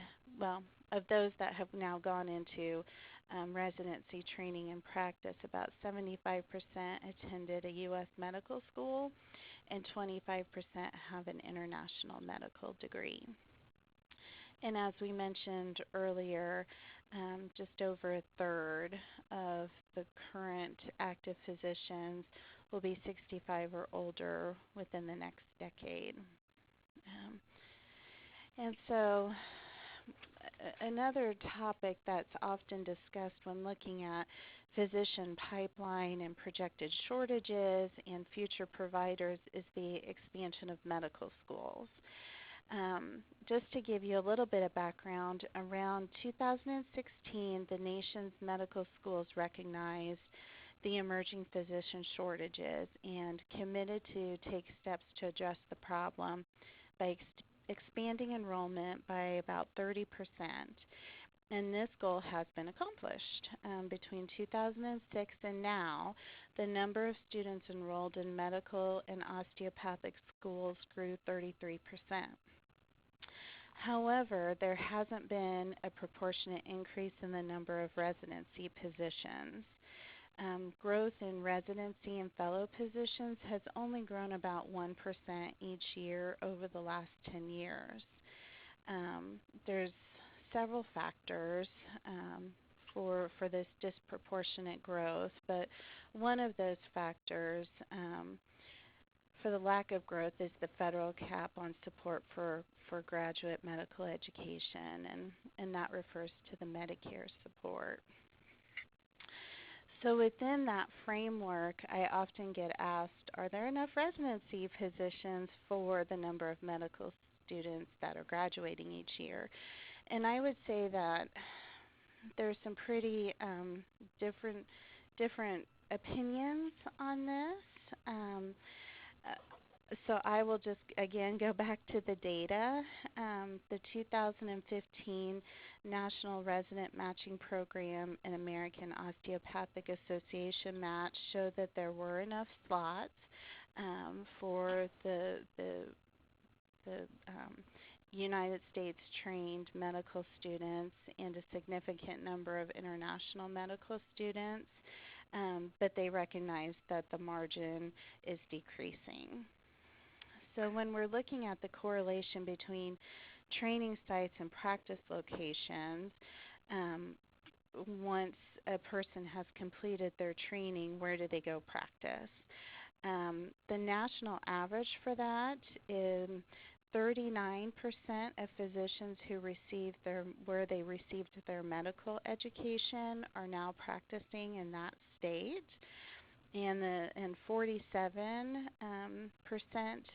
of those that have now gone into residency training and practice, about 75% attended a U.S. medical school and 25% have an international medical degree. And as we mentioned earlier, just over a third of the current active physicians will be 65 or older within the next decade. And so another topic that's often discussed when looking at physician pipeline and projected shortages and future providers is the expansion of medical schools. Just to give you a little bit of background, around 2016, the nation's medical schools recognized the emerging physician shortages and committed to take steps to address the problem by expanding enrollment by about 30%. And this goal has been accomplished. Between 2006 and now, the number of students enrolled in medical and osteopathic schools grew 33%. However, there hasn't been a proportionate increase in the number of residency positions. Growth in residency and fellow positions has only grown about 1% each year over the last 10 years. There's several factors for this disproportionate growth, but one of those factors for the lack of growth is the federal cap on support for graduate medical education, and that refers to the Medicare support. So within that framework, I often get asked, are there enough residency positions for the number of medical students that are graduating each year? And I would say that there's some pretty different opinions on this. So I will just again go back to the data. The 2015 National Resident Matching Program and American Osteopathic Association match showed that there were enough slots for the United States trained medical students and a significant number of international medical students, but they recognize that the margin is decreasing. So when we're looking at the correlation between training sites and practice locations, once a person has completed their training, where do they go practice? The national average for that is 39% of physicians where they received their medical education are now practicing in that state. And 47%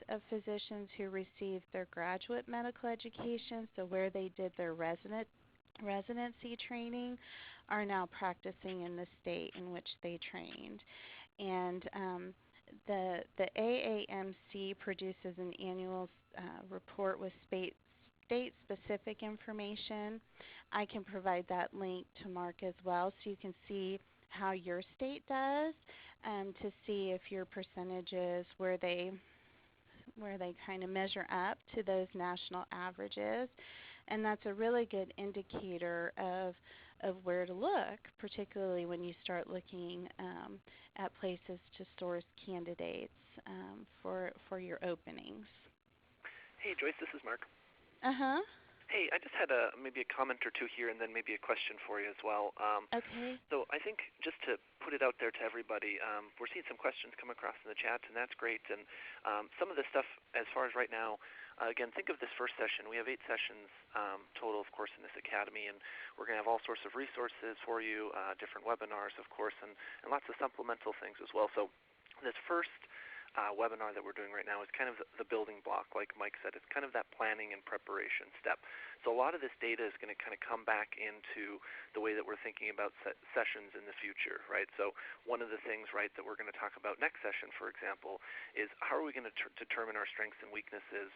of physicians who received their graduate medical education, so where they did their residency training, are now practicing in the state in which they trained. And the AAMC produces an annual report with state-specific information. I can provide that link to Mark as well, so you can see how your state does, to see if your percentages where they kind of measure up to those national averages. And that's a really good indicator of where to look, particularly when you start looking at places to source candidates for your openings. Hey, Joyce, this is Mark. Uh-huh. Hey, I just had maybe a comment or two here and then maybe a question for you as well. Okay. So I think just to put it out there to everybody, we're seeing some questions come across in the chat, and that's great. And some of the stuff as far as right now, again, think of this first session. We have 8 sessions total, of course, in this academy, and we're going to have all sorts of resources for you, different webinars, of course, and lots of supplemental things as well. So this first webinar that we're doing right now is kind of the building block, like Mike said. It's kind of that planning and preparation step. So a lot of this data is going to kind of come back into the way that we're thinking about sessions in the future, right? So one of the things, right, that we're going to talk about next session, for example, is how are we going to determine our strengths and weaknesses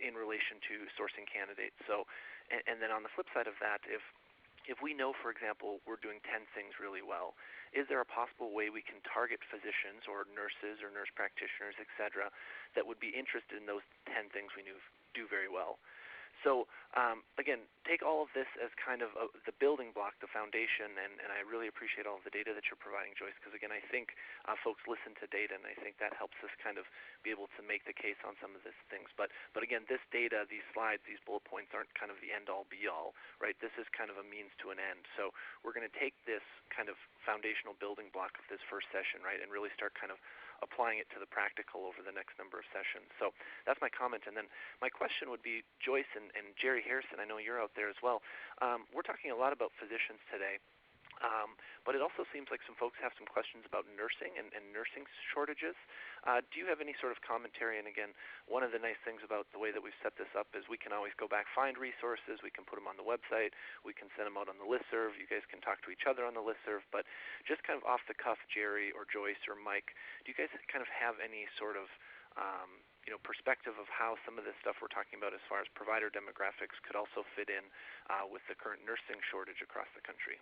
in relation to sourcing candidates. So, and then on the flip side of that, if we know, for example, we're doing 10 things really well, is there a possible way we can target physicians or nurses or nurse practitioners, et cetera, that would be interested in those 10 things we do very well? So again, take all of this as kind of the building block, the foundation, and I really appreciate all of the data that you're providing, Joyce, because again, I think folks listen to data, and I think that helps us kind of be able to make the case on some of these things. But again, this data, these slides, these bullet points aren't kind of the end-all, be-all, right? This is kind of a means to an end. So we're going to take this kind of foundational building block of this first session, right, and really start kind of applying it to the practical over the next number of sessions. So that's my comment. And then my question would be, Joyce and Jerry Harrison, I know you're out there as well. We're talking a lot about physicians today. But it also seems like some folks have some questions about nursing and nursing shortages. Do you have any sort of commentary? And again, one of the nice things about the way that we've set this up is we can always go back, find resources, we can put them on the website, we can send them out on the listserv, you guys can talk to each other on the listserv, but just kind of off the cuff, Jerry or Joyce or Mike, do you guys kind of have any sort of perspective of how some of this stuff we're talking about as far as provider demographics could also fit in with the current nursing shortage across the country?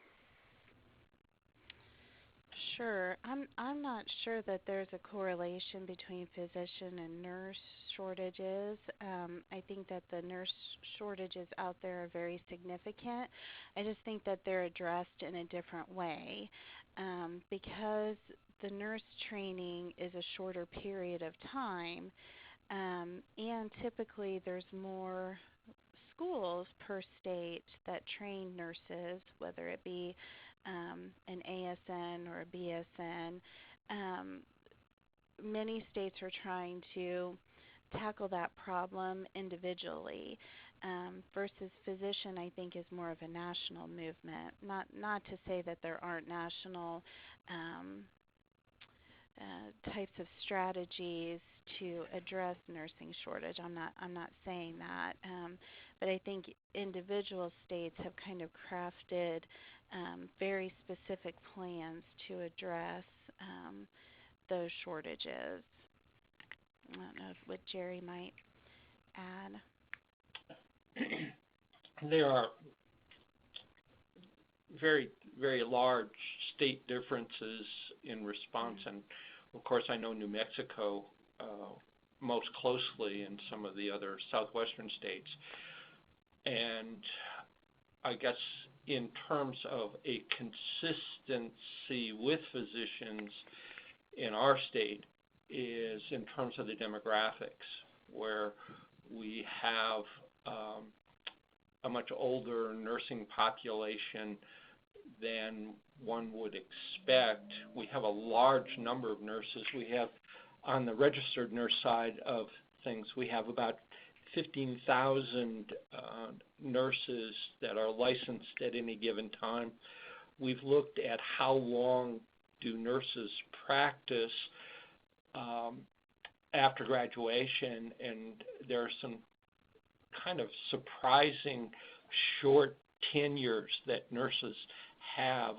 Sure. I'm not sure that there's a correlation between physician and nurse shortages. I think that the nurse shortages out there are very significant. I just think that they're addressed in a different way because the nurse training is a shorter period of time, and typically there's more schools per state that train nurses, whether it be an ASN or a BSN. Many states are trying to tackle that problem individually versus physician, I think, is more of a national movement. Not to say that there aren't national types of strategies to address nursing shortage. I'm not saying that, but I think individual states have kind of crafted very specific plans to address those shortages. I don't know if what Jerry might add. There are very, very large state differences in response, and of course I know New Mexico most closely, and some of the other southwestern states. And I guess in terms of a consistency with physicians in our state is in terms of the demographics, where we have a much older nursing population than one would expect. We have a large number of nurses. We have, on the registered nurse side of things, we have about 15,000 nurses that are licensed at any given time. We've looked at how long do nurses practice after graduation, and there are some kind of surprising short tenures that nurses have.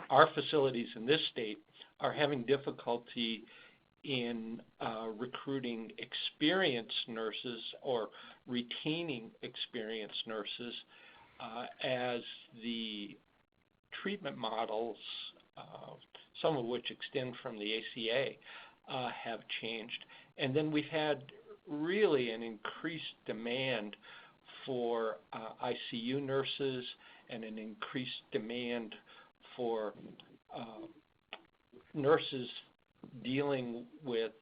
Our facilities in this state are having difficulty in recruiting experienced nurses or retaining experienced nurses as the treatment models, some of which extend from the ACA, have changed. And then we've had really an increased demand for ICU nurses and an increased demand for nurses dealing with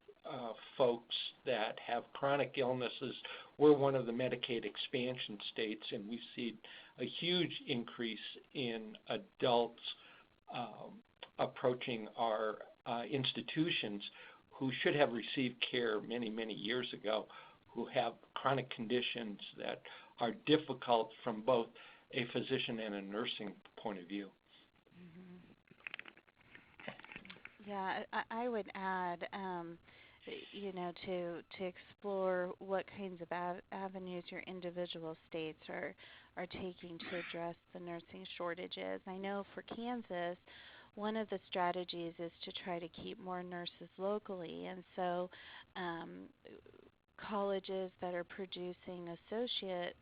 folks that have chronic illnesses. We're one of the Medicaid expansion states, and we see a huge increase in adults approaching our institutions who should have received care many, many years ago, who have chronic conditions that are difficult from both a physician and a nursing point of view. Yeah, I would add, to explore what kinds of avenues your individual states are taking to address the nursing shortages. I know for Kansas, one of the strategies is to try to keep more nurses locally, and so colleges that are producing associate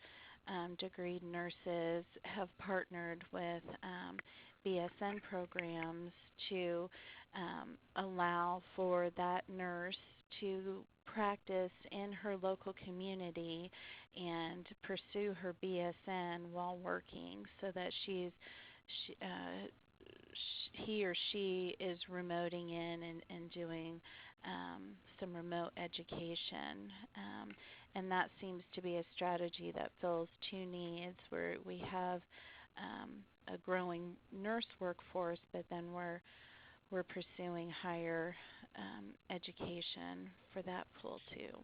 degree nurses have partnered with BSN programs to allow for that nurse to practice in her local community and pursue her BSN while working, so that he or she is remoting in and doing some remote education. And that seems to be a strategy that fills two needs, where we have a growing nurse workforce, but then we're pursuing higher education for that pool too.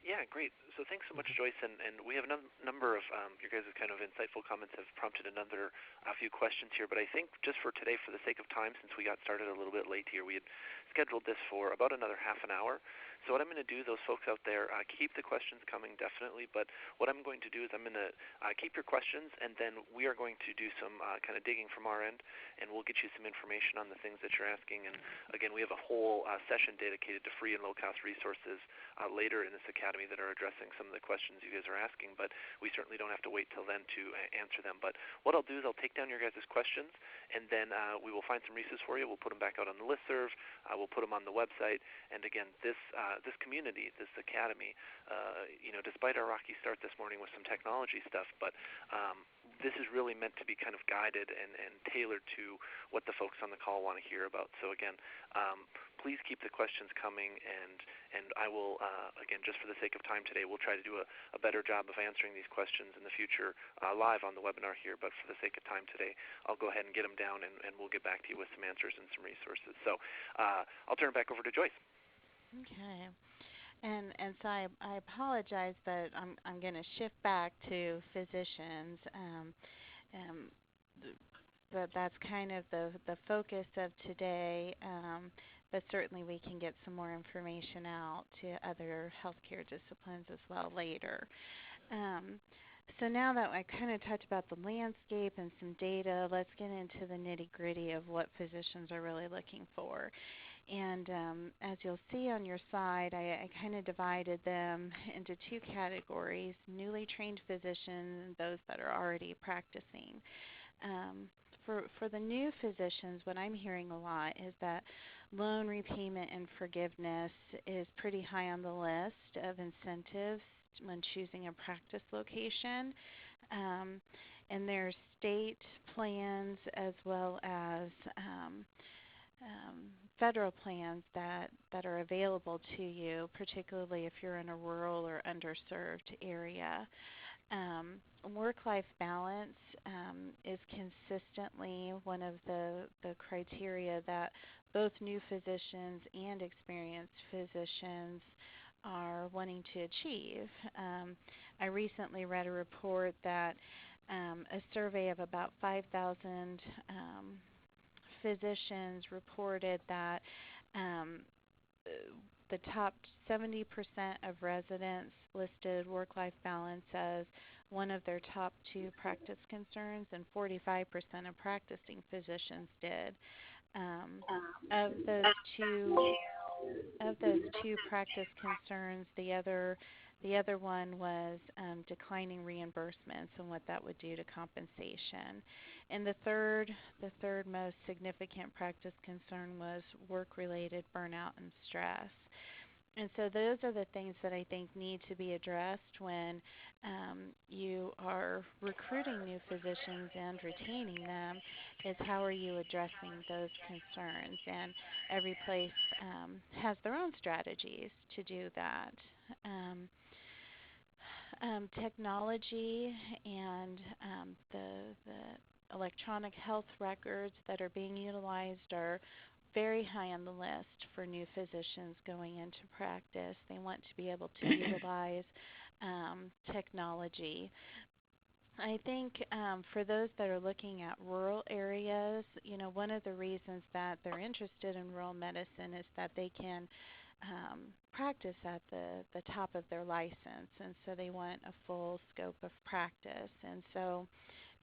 Yeah, great. So thanks so much, Joyce. And we have a number of your guys' kind of insightful comments have prompted a few questions here. But I think just for today, for the sake of time, since we got started a little bit late here, we had scheduled this for about another half an hour. So what I'm going to do, those folks out there, keep the questions coming, definitely. But what I'm going to do is I'm going to keep your questions, and then we are going to do some kind of digging from our end, and we'll get you some information on the things that you're asking. And again, we have a whole session dedicated to free and low-cost resources later in this academy that are addressing some of the questions you guys are asking, but we certainly don't have to wait till then to answer them. But what I'll do is I'll take down your guys' questions, and then we will find some resources for you. We'll put them back out on the listserv. We'll put them on the website. And again, this community, this academy, despite our rocky start this morning with some technology stuff, but this is really meant to be kind of guided and tailored to what the folks on the call want to hear about. So again, please keep the questions coming, and I will, again, just for the sake of time today, we'll try to do a better job of answering these questions in the future live on the webinar here, but for the sake of time today, I'll go ahead and get them down, and we'll get back to you with some answers and some resources. So I'll turn it back over to Joyce. Okay. And so I apologize, but I'm going to shift back to physicians. But that's kind of the focus of today. But certainly we can get some more information out to other healthcare disciplines as well later. So now that I kind of talked about the landscape and some data, let's get into the nitty-gritty of what physicians are really looking for. And as you'll see on your slide, I kind of divided them into two categories: newly trained physicians and those that are already practicing. For the new physicians, what I'm hearing a lot is that loan repayment and forgiveness is pretty high on the list of incentives when choosing a practice location. And there's state plans as well as federal plans that are available to you, particularly if you're in a rural or underserved area. Work-life balance is consistently one of the criteria that both new physicians and experienced physicians are wanting to achieve. I recently read a report that a survey of about 5,000 physicians reported that the top 70% of residents listed work-life balance as one of their top two practice concerns, and 45% of practicing physicians did. Of those two practice concerns, the other one was declining reimbursements and what that would do to compensation. And the third most significant practice concern was work-related burnout and stress. And so those are the things that I think need to be addressed when you are recruiting new physicians and retaining them, is how are you addressing those concerns? And every place has their own strategies to do that. Technology and the electronic health records that are being utilized are very high on the list for new physicians going into practice. They want to be able to utilize technology. I think for those that are looking at rural areas, one of the reasons that they're interested in rural medicine is that they can practice at the top of their license, and so they want a full scope of practice. And so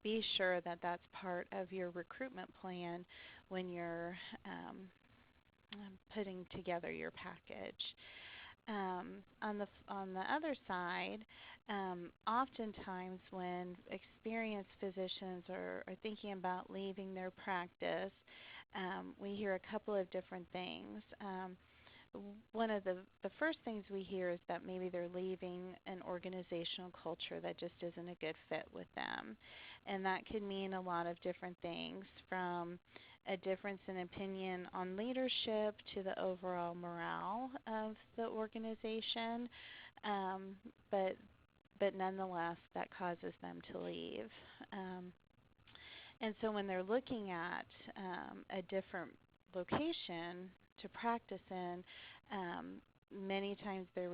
be sure that that's part of your recruitment plan when you're putting together your package. On the other side, oftentimes when experienced physicians are thinking about leaving their practice, we hear a couple of different things. One of the first things we hear is that maybe they're leaving an organizational culture that just isn't a good fit with them. And that could mean a lot of different things, from a difference in opinion on leadership to the overall morale of the organization. But nonetheless, that causes them to leave. And so when they're looking at a different location to practice in, many times they're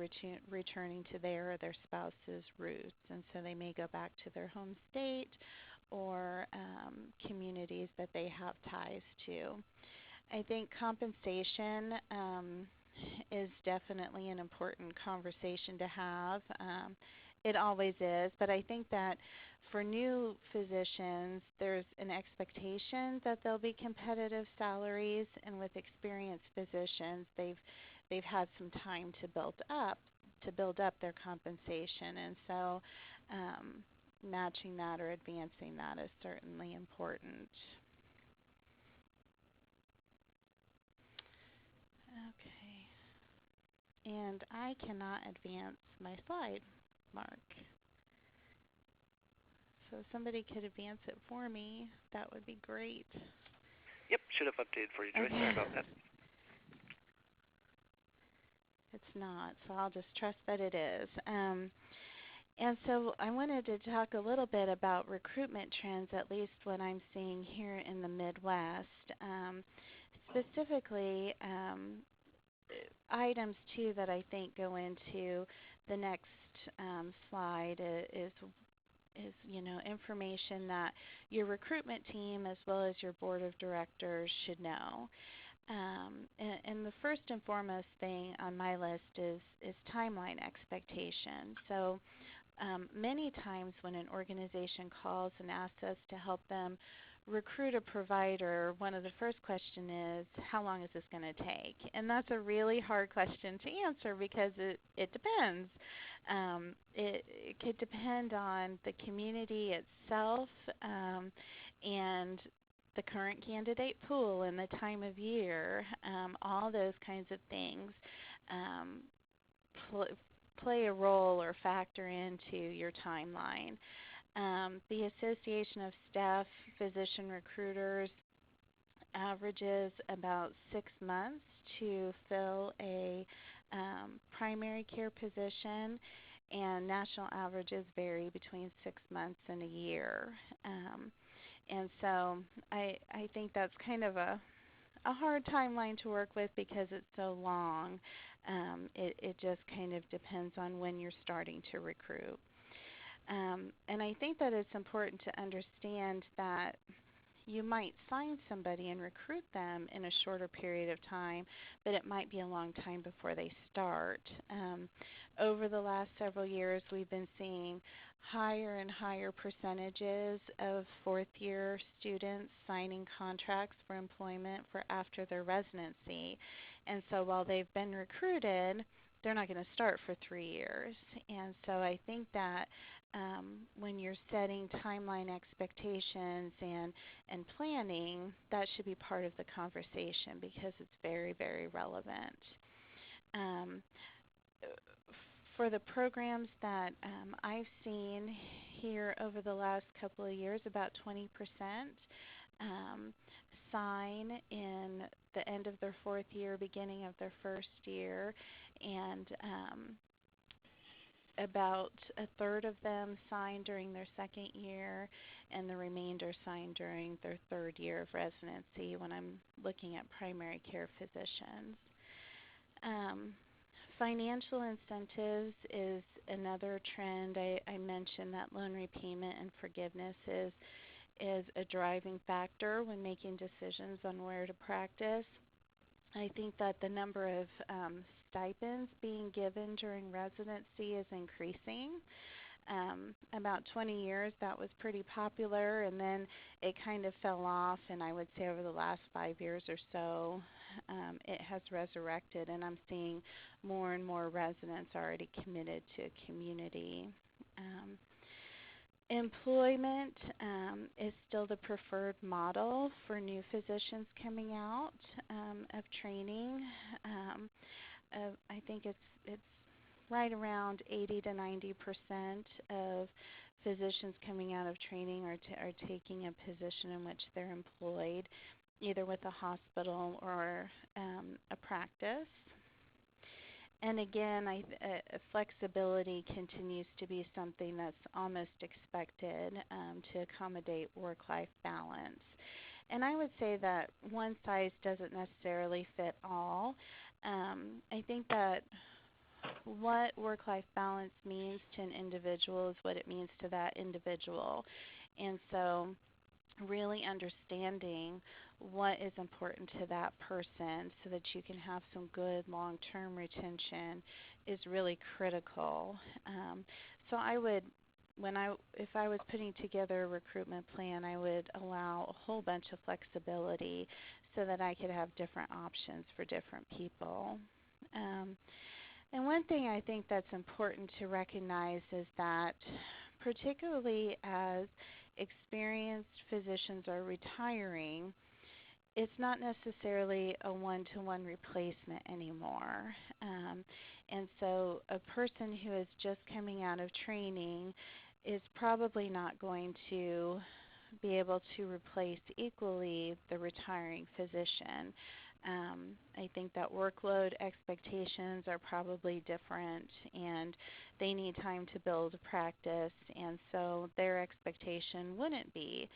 returning to their or their spouse's roots, and so they may go back to their home state or communities that they have ties to. I think compensation is definitely an important conversation to have. It always is, but I think that for new physicians, there's an expectation that there'll be competitive salaries, and with experienced physicians, they've had some time to build up their compensation, and so matching that or advancing that is certainly important. Okay, and I cannot advance my slide, Mark. So if somebody could advance it for me, that would be great. Yep, should have updated for you, Joyce. Okay. Sorry about that. It's not, so I'll just trust that it is. And so I wanted to talk a little bit about recruitment trends, at least what I'm seeing here in the Midwest. Specifically, items too that I think go into the next slide is information that your recruitment team as well as your board of directors should know. And the first and foremost thing on my list is timeline expectation. So many times when an organization calls and asks us to help them recruit a provider, one of the first questions is, how long is this going to take? And that's a really hard question to answer because it depends. It could depend on the community itself and the current candidate pool and the time of year, all those kinds of things play a role or factor into your timeline. The Association of Staff Physician Recruiters averages about 6 months to fill a primary care position, and national averages vary between 6 months and a year. And so I think that's kind of a hard timeline to work with because it's so long. It just kind of depends on when you're starting to recruit. And I think that it's important to understand that you might sign somebody and recruit them in a shorter period of time, but it might be a long time before they start. Over the last several years, we've been seeing higher and higher percentages of fourth-year students signing contracts for employment for after their residency. And so while they've been recruited, they're not going to start for 3 years. And so I think that when you're setting timeline expectations and planning, that should be part of the conversation because it's very, very relevant. For the programs that I've seen here over the last couple of years, about 20% sign in the end of their fourth year, beginning of their first year, and about a third of them sign during their second year, and the remainder sign during their third year of residency when I'm looking at primary care physicians. Financial incentives is another trend. I mentioned that loan repayment and forgiveness is a driving factor when making decisions on where to practice. I think that the number of stipends being given during residency is increasing. About 20 years that was pretty popular, and then it kind of fell off, and I would say over the last 5 years or so it has resurrected, and I'm seeing more and more residents already committed to a community. Employment is still the preferred model for new physicians coming out of training. I think it's right around 80 to 90% of physicians coming out of training are taking a position in which they're employed, either with a hospital or a practice. And again, flexibility continues to be something that's almost expected to accommodate work-life balance. And I would say that one size doesn't necessarily fit all. I think that what work-life balance means to an individual is what it means to that individual. And so really understanding what is important to that person so that you can have some good long-term retention is really critical. So I would, if I was putting together a recruitment plan, I would allow a whole bunch of flexibility so that I could have different options for different people. And one thing I think that's important to recognize is that particularly as experienced physicians are retiring, it's not necessarily a one-to-one replacement anymore. And so a person who is just coming out of training is probably not going to be able to replace equally the retiring physician. I think that workload expectations are probably different, and they need time to build a practice, and so their expectation wouldn't be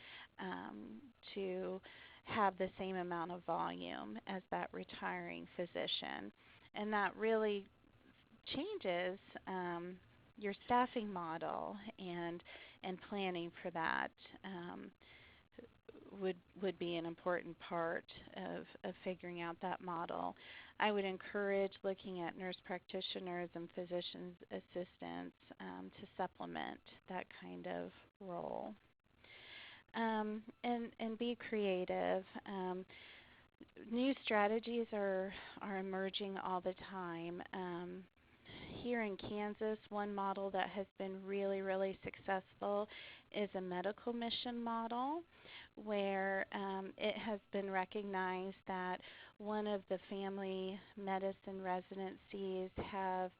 to have the same amount of volume as that retiring physician. And that really changes your staffing model, and planning for that would be an important part of figuring out that model. I would encourage looking at nurse practitioners and physician assistants to supplement that kind of role. and be creative. New strategies are emerging all the time. Here in Kansas, one model that has been really, really successful is a medical mission model, where it has been recognized that one of the family medicine residencies have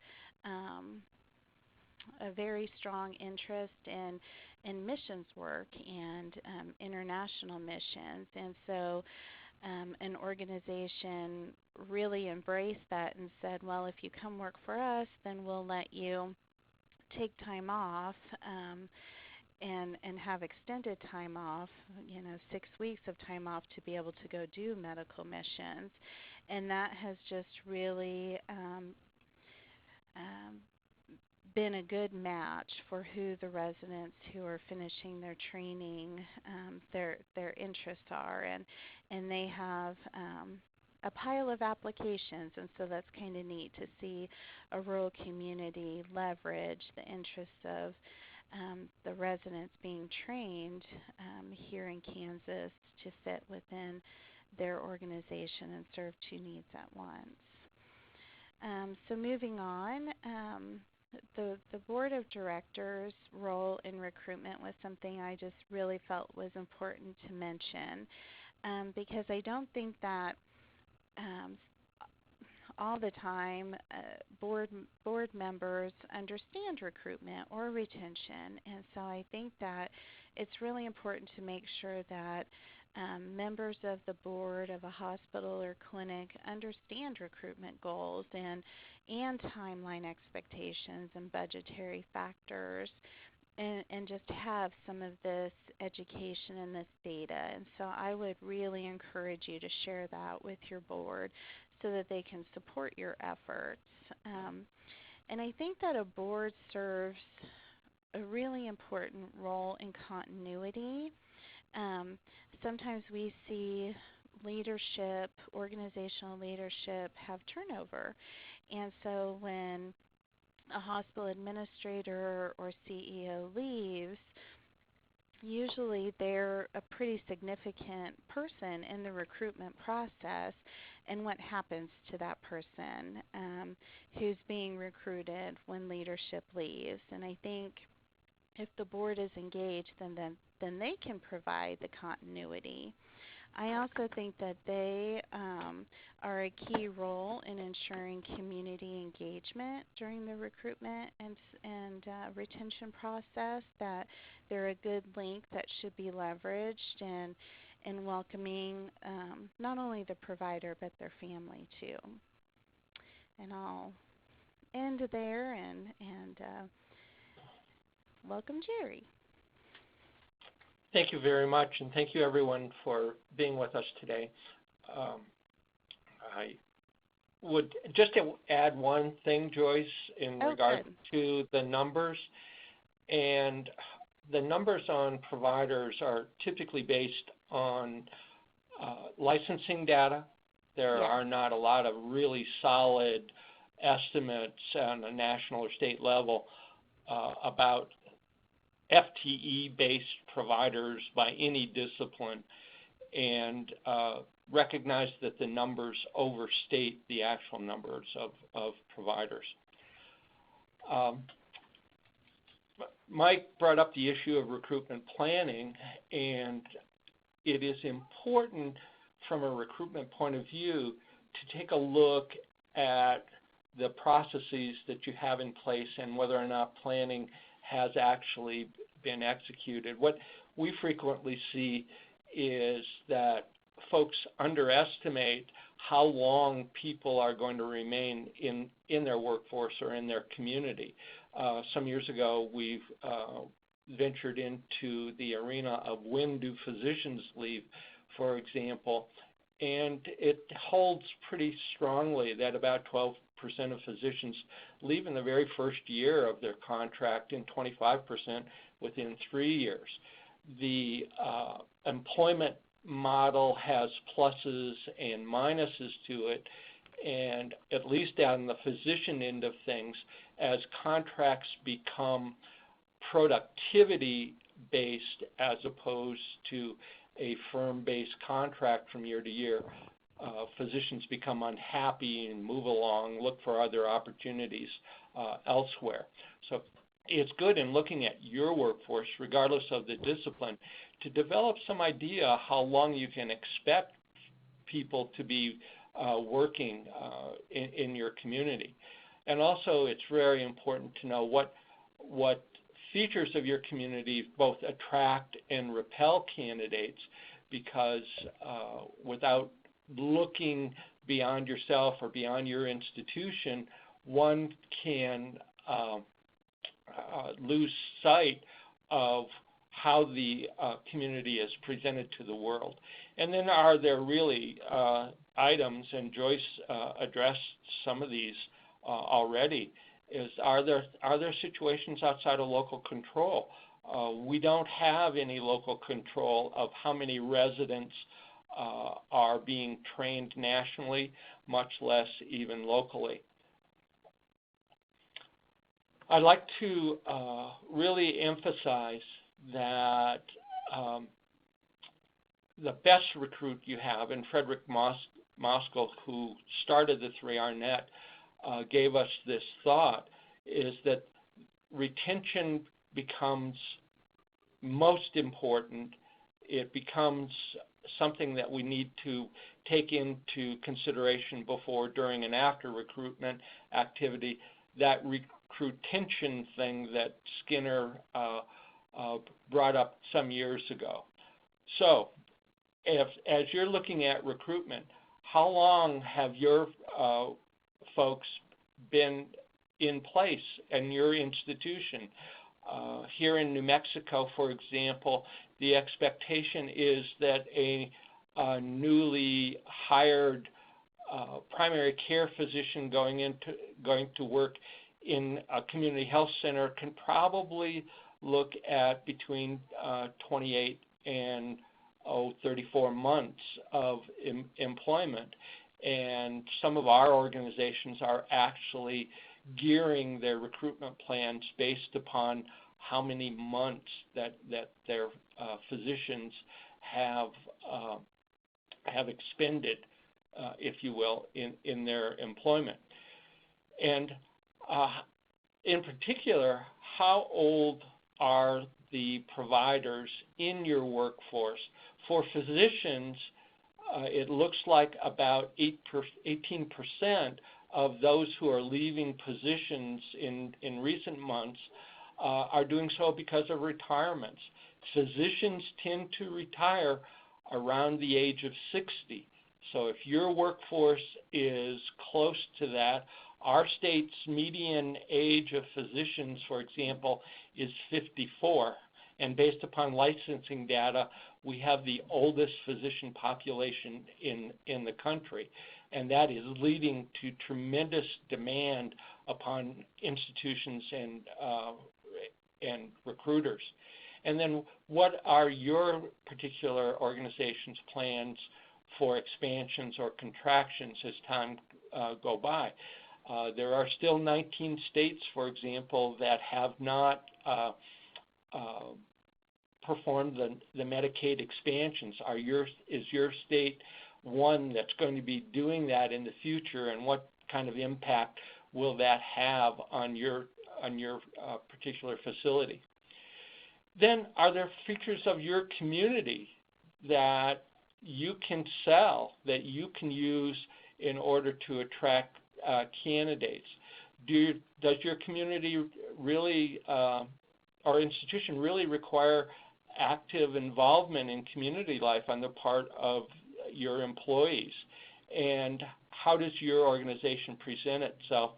a very strong interest in missions work and international missions. And so an organization really embraced that and said, well, if you come work for us, then we'll let you take time off and have extended time off, 6 weeks of time off to be able to go do medical missions. And that has just really been a good match for who the residents who are finishing their training, their interests are, and they have a pile of applications, and so that's kind of neat to see a rural community leverage the interests of the residents being trained here in Kansas to fit within their organization and serve two needs at once. So moving on, the board of directors' role in recruitment was something I just really felt was important to mention, because I don't think that all the time board members understand recruitment or retention, and so I think that it's really important to make sure that members of the board of a hospital or clinic understand recruitment goals and timeline expectations and budgetary factors, and just have some of this education and this data. And so I would really encourage you to share that with your board so that they can support your efforts. And I think that a board serves a really important role in continuity. Sometimes we see leadership, organizational leadership, have turnover. And so when a hospital administrator or CEO leaves, usually they're a pretty significant person in the recruitment process, and what happens to that person who's being recruited when leadership leaves. And I think if the board is engaged, then they can provide the continuity. I also think that they are a key role in ensuring community engagement during the recruitment and retention process, that they're a good link that should be leveraged in welcoming not only the provider but their family too. And I'll end there and welcome Jerry. Thank you very much, and thank you everyone for being with us today. I would just add one thing, Joyce, in regard to the numbers. And the numbers on providers are typically based on licensing data. There are not a lot of really solid estimates on a national or state level about FTE-based providers by any discipline, and recognize that the numbers overstate the actual numbers of providers. Mike brought up the issue of recruitment planning, and it is important from a recruitment point of view to take a look at the processes that you have in place and whether or not planning has actually been executed. What we frequently see is that folks underestimate how long people are going to remain in their workforce or in their community. Some years ago, we've ventured into the arena of when do physicians leave, for example, and it holds pretty strongly that about 12% of physicians leave in the very first year of their contract and 25% within 3 years. The employment model has pluses and minuses to it, and at least on the physician end of things, as contracts become productivity based as opposed to a firm-based contract from year to year, physicians become unhappy and move along, look for other opportunities elsewhere. So it's good in looking at your workforce, regardless of the discipline, to develop some idea how long you can expect people to be working in your community. And also, it's very important to know what features of your community both attract and repel candidates, because without looking beyond yourself or beyond your institution, one can lose sight of how the community is presented to the world. And then are there really items, and Joyce addressed some of these already, are there situations outside of local control? We don't have any local control of how many residents are being trained nationally, much less even locally. I'd like to really emphasize that the best recruit you have, and Frederick Moskal, who started the 3RNet, gave us this thought, is that retention becomes most important. It becomes something that we need to take into consideration before, during, and after recruitment activity. That recruitation thing that Skinner brought up some years ago. So, as you're looking at recruitment, how long have your folks been in place in your institution? Here in New Mexico, for example, the expectation is that a newly hired primary care physician going to work in a community health center can probably look at between 28 and 34 months of employment. And some of our organizations are actually gearing their recruitment plans based upon how many months that their physicians have expended, if you will, in their employment. And in particular, how old are the providers in your workforce? For physicians, it looks like about 18% of those who are leaving positions in recent months are doing so because of retirements. Physicians tend to retire around the age of 60. So if your workforce is close to that, our state's median age of physicians, for example, is 54. And based upon licensing data, we have the oldest physician population in the country. And that is leading to tremendous demand upon institutions and recruiters. And then what are your particular organization's plans for expansions or contractions as time go by? There are still 19 states, for example, that have not performed the Medicaid expansions. Is your state one that's going to be doing that in the future, and what kind of impact will that have on your particular facility? Then, are there features of your community that you can sell, that you can use in order to attract candidates? Does your community really, or institution really require active involvement in community life on the part of your employees? And how does your organization present itself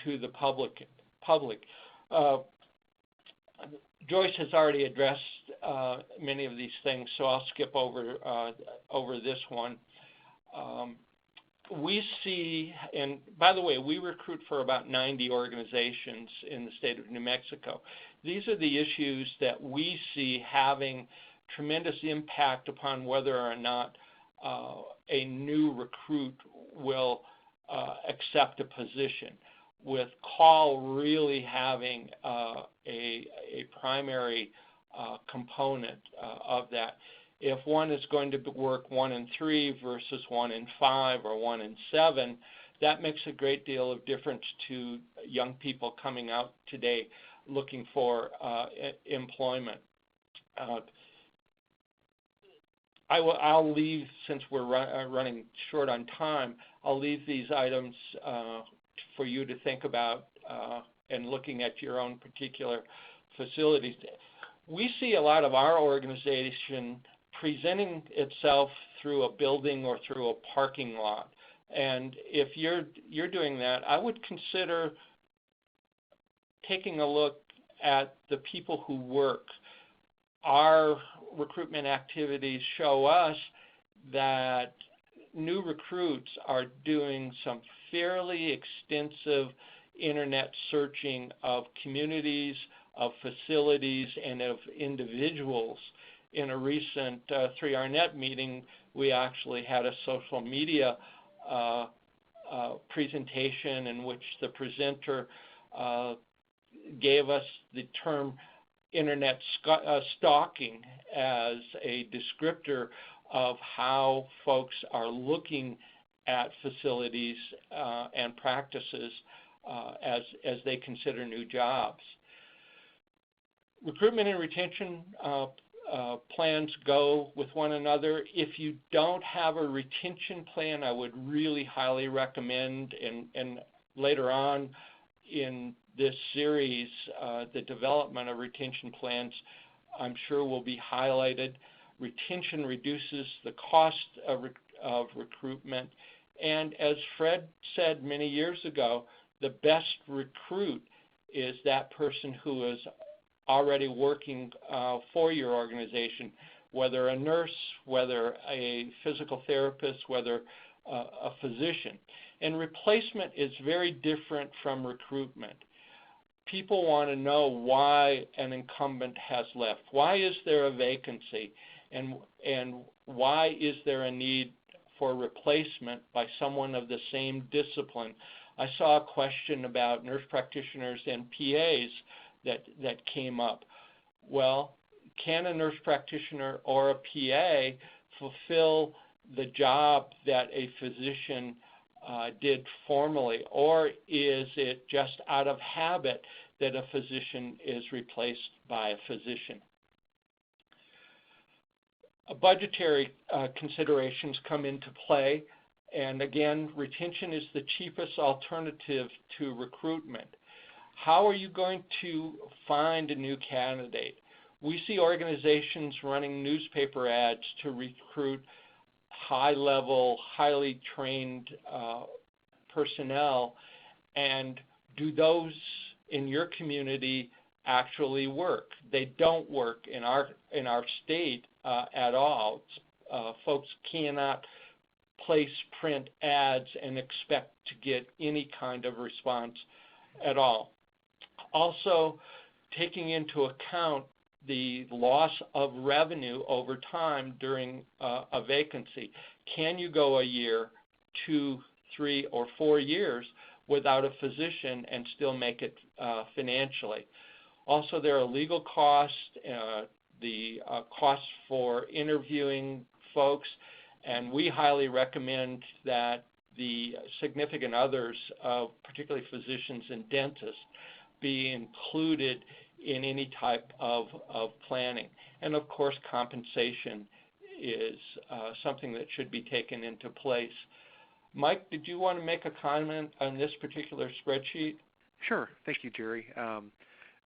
to the public? Joyce has already addressed many of these things, so I'll skip over this one. We see, and by the way, we recruit for about 90 organizations in the state of New Mexico. These are the issues that we see having tremendous impact upon whether or not a new recruit will accept a position, with call really having a primary component of that. If one is going to work 1 in 3 versus 1 in 5 or 1 in 7, that makes a great deal of difference to young people coming out today looking for employment. I'll leave, since we're running short on time, I'll leave these items for you to think about and looking at your own particular facilities. We see a lot of our organization presenting itself through a building or through a parking lot. And if you're doing that, I would consider taking a look at the people who work. Our recruitment activities show us that new recruits are doing some fairly extensive internet searching of communities, of facilities, and of individuals. In a recent 3RNet meeting, we actually had a social media presentation in which the presenter gave us the term internet stalking as a descriptor of how folks are looking at facilities and practices as they consider new jobs. Recruitment and retention plans go with one another. If you don't have a retention plan, I would really highly recommend, and later on in this series, the development of retention plans, I'm sure, will be highlighted. Retention reduces the cost of recruitment, and as Fred said many years ago, the best recruit is that person who is already working for your organization, whether a nurse, whether a physical therapist, whether a physician. And replacement is very different from recruitment. People want to know why an incumbent has left. Why is there a vacancy? And why is there a need for replacement by someone of the same discipline? I saw a question about nurse practitioners and PAs that came up. Well, can a nurse practitioner or a PA fulfill the job that a physician did formerly, or is it just out of habit that a physician is replaced by a physician? Budgetary considerations come into play, and again, retention is the cheapest alternative to recruitment. How are you going to find a new candidate? We see organizations running newspaper ads to recruit high-level, highly trained personnel, and do those in your community actually work? They don't work in our state at all. Folks cannot place print ads and expect to get any kind of response at all. Also, taking into account the loss of revenue over time during a vacancy. Can you go a year, 2, 3, or 4 years without a physician and still make it financially? Also, there are legal costs, the costs for interviewing folks, and we highly recommend that the significant others of particularly physicians and dentists be included in any type of planning. And of course, compensation is something that should be taken into place. Mike, did you want to make a comment on this particular spreadsheet? Sure. Thank you, Jerry.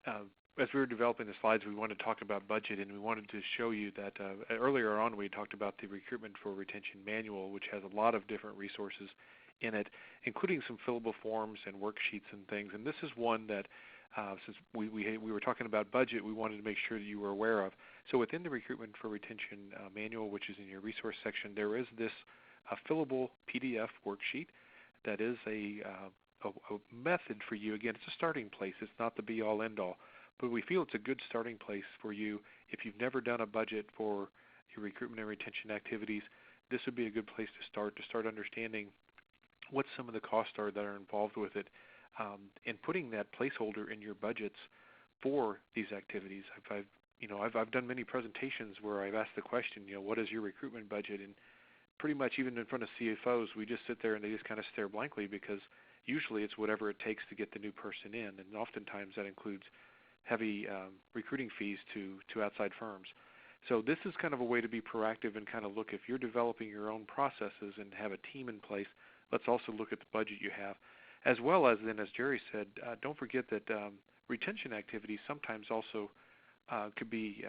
As we were developing the slides, we wanted to talk about budget, and we wanted to show you that earlier on we talked about the Recruitment for Retention Manual, which has a lot of different resources in it, including some fillable forms and worksheets and things. And this is one that, since we were talking about budget, we wanted to make sure that you were aware of. So within the Recruitment for Retention Manual, which is in your resource section, there is this fillable PDF worksheet that is a method for you. Again, it's a starting place. It's not the be-all, end-all. But we feel it's a good starting place for you. If you've never done a budget for your recruitment and retention activities, this would be a good place to start understanding what some of the costs are that are involved with it, and putting that placeholder in your budgets for these activities. I've I've done many presentations where I've asked the question, what is your recruitment budget? And pretty much even in front of CFOs, we just sit there and they just kind of stare blankly because usually it's whatever it takes to get the new person in, and oftentimes that includes heavy recruiting fees to outside firms. So this is kind of a way to be proactive and kind of look, if you're developing your own processes and have a team in place, let's also look at the budget you have. As well as then, as Jerry said, don't forget that retention activities sometimes also could be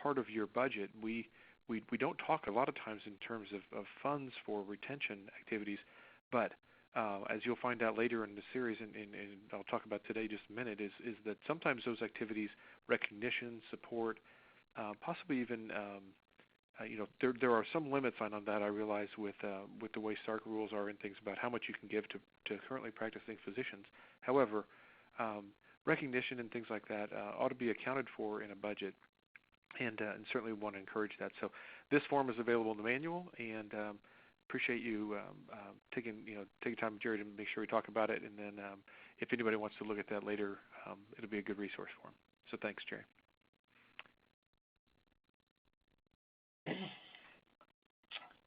part of your budget. We don't talk a lot of times in terms of funds for retention activities, but as you'll find out later in the series, and I'll talk about today just a minute, is that sometimes those activities, recognition, support, possibly even, there are some limits on that, I realize, with the way Stark rules are and things about how much you can give to currently practicing physicians. However, recognition and things like that ought to be accounted for in a budget, and certainly want to encourage that. So this form is available in the manual, and appreciate you taking time, Jerry, to make sure we talk about it. And then if anybody wants to look at that later, it'll be a good resource for them. So thanks, Jerry.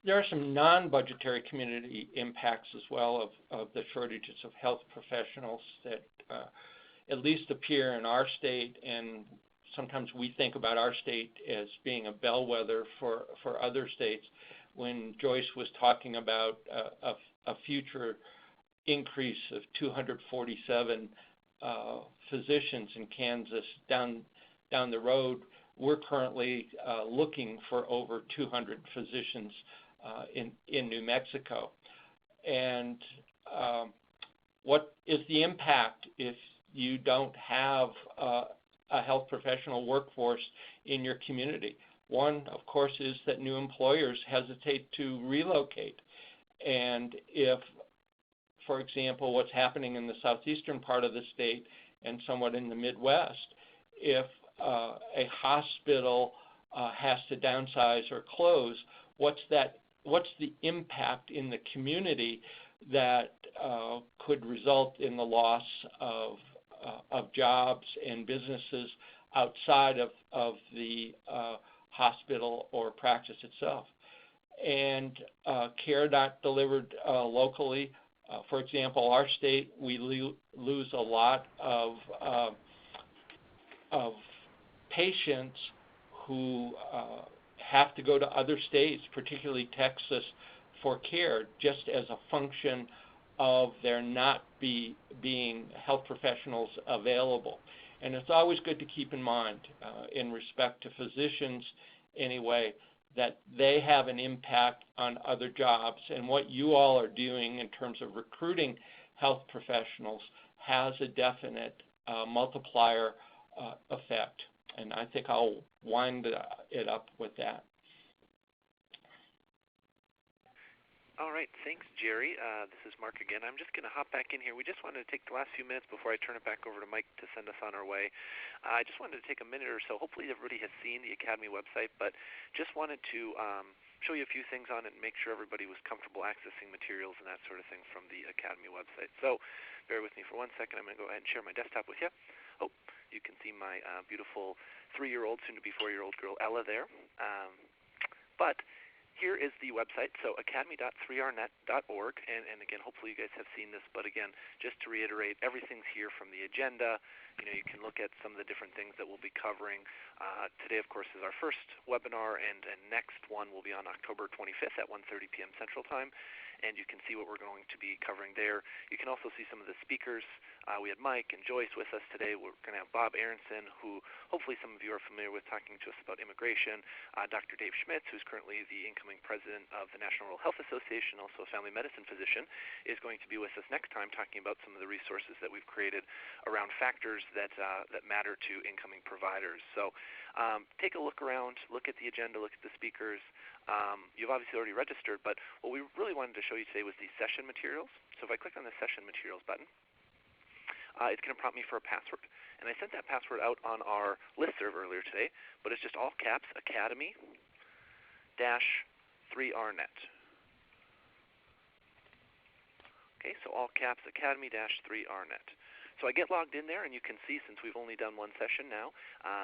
There are some non-budgetary community impacts as well of the shortages of health professionals that at least appear in our state, and sometimes we think about our state as being a bellwether for other states. When Joyce was talking about a future increase of 247 physicians in Kansas down the road, we're currently looking for over 200 physicians in New Mexico. And what is the impact if you don't have a health professional workforce in your community? One, of course, is that new employers hesitate to relocate. And if, for example, what's happening in the southeastern part of the state and somewhat in the Midwest, if a hospital has to downsize or close, what's the impact in the community that could result in the loss of jobs and businesses outside of the hospital or practice itself? And care not delivered locally. For example, our state, we lose a lot of patients who have to go to other states, particularly Texas, for care, just as a function of there not being health professionals available. And it's always good to keep in mind, in respect to physicians anyway, that they have an impact on other jobs. And what you all are doing in terms of recruiting health professionals has a definite multiplier effect. And I think I'll wind it up with that. All right, thanks, Jerry. This is Mark again. I'm just going to hop back in here. We just wanted to take the last few minutes before I turn it back over to Mike to send us on our way. I just wanted to take a minute or so. Hopefully everybody has seen the Academy website, but just wanted to show you a few things on it and make sure everybody was comfortable accessing materials and that sort of thing from the Academy website. So bear with me for 1 second. I'm going to go ahead and share my desktop with you. Oh, you can see my beautiful 3-year-old, soon-to-be 4-year-old girl, Ella, there. But here is the website, so academy.3rnet.org, and again, hopefully you guys have seen this, but again, just to reiterate, everything's here from the agenda. You can look at some of the different things that we'll be covering. Today, of course, is our first webinar, and next one will be on October 25th at 1:30 p.m. Central Time, and you can see what we're going to be covering there. You can also see some of the speakers. We had Mike and Joyce with us today. We're going to have Bob Aronson, who hopefully some of you are familiar with, talking to us about immigration. Dr. Dave Schmitz, who's currently the incoming president of the National Rural Health Association, also a family medicine physician, is going to be with us next time talking about some of the resources that we've created around factors that matter to incoming providers. So take a look around, look at the agenda, look at the speakers. You've obviously already registered, but what we really wanted to show you today was the session materials. So if I click on the session materials button, it's going to prompt me for a password. And I sent that password out on our listserv earlier today, but it's just all caps, Academy-3rnet. Okay, so all caps, Academy-3rnet. So I get logged in there, and you can see, since we've only done one session now,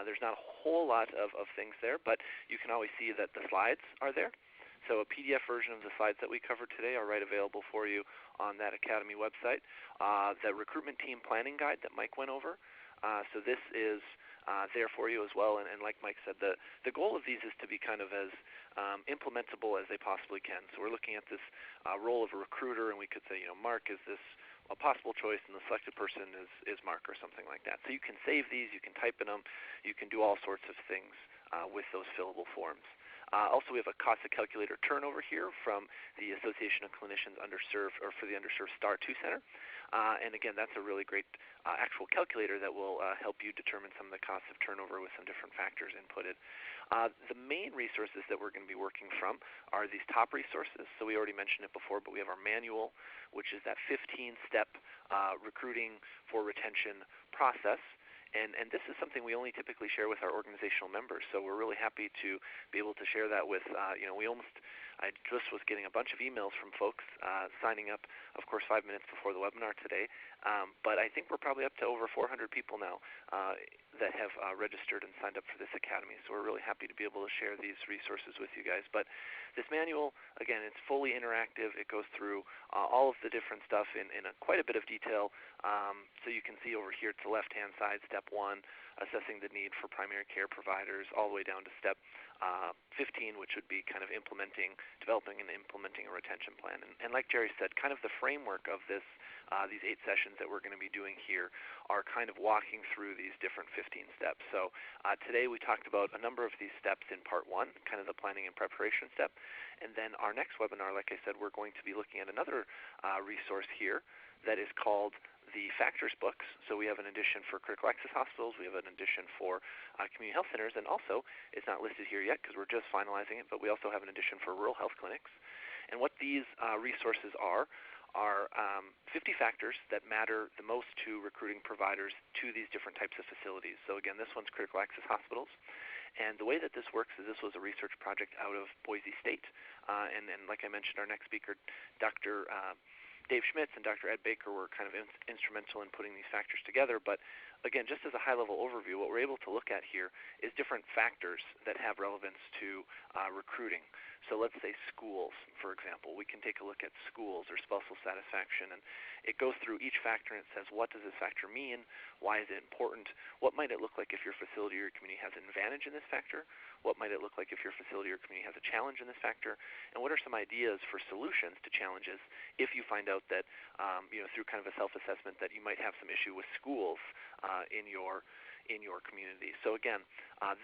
there's not a whole lot of things there, but you can always see that the slides are there. So a PDF version of the slides that we covered today are right available for you on that Academy website. The recruitment team planning guide that Mike went over, so this is there for you as well. And like Mike said, the goal of these is to be kind of as implementable as they possibly can. So we're looking at this role of a recruiter, and we could say, Mark, is this a possible choice, and the selected person is Mark, or something like that. So you can save these, you can type in them, you can do all sorts of things with those fillable forms. Also, we have a CASA calculator turnover here from the Association of Clinicians Underserved, or for the Underserved STAR 2 Center. And again, that's a really great actual calculator that will help you determine some of the costs of turnover with some different factors inputted. The main resources that we're going to be working from are these top resources. So we already mentioned it before, but we have our manual, which is that 15-step recruiting for retention process. And this is something we only typically share with our organizational members. So we're really happy to be able to share that with, I just was getting a bunch of emails from folks signing up, of course, 5 minutes before the webinar today. But I think we're probably up to over 400 people now that have registered and signed up for this academy. So we're really happy to be able to share these resources with you guys. But this manual, again, it's fully interactive. It goes through all of the different stuff in quite a bit of detail. So you can see over here to the left-hand side, step 1, assessing the need for primary care providers, all the way down to step 15, which would be kind of developing and implementing a retention plan. And like Jerry said, kind of the framework of this, these 8 sessions that we're going to be doing here are kind of walking through these different 15 steps. So today we talked about a number of these steps in part 1, kind of the planning and preparation step. And then our next webinar, like I said, we're going to be looking at another resource here that is called the Factors books. So we have an edition for critical access hospitals, we have an edition for community health centers, and also, it's not listed here yet because we're just finalizing it, but we also have an edition for rural health clinics. And what these resources are 50 factors that matter the most to recruiting providers to these different types of facilities. So again, this one's critical access hospitals. And the way that this works is this was a research project out of Boise State. And like I mentioned, our next speaker, Dr. Dave Schmitz and Dr. Ed Baker were kind of instrumental in putting these factors together. But again, just as a high-level overview, what we're able to look at here is different factors that have relevance to recruiting. So let's say schools, for example. We can take a look at schools or spousal satisfaction, and it goes through each factor and it says, what does this factor mean? Why is it important? What might it look like if your facility or your community has an advantage in this factor? What might it look like if your facility or community has a challenge in this factor? And what are some ideas for solutions to challenges if you find out that, through kind of a self-assessment, that you might have some issue with schools in your community. So again,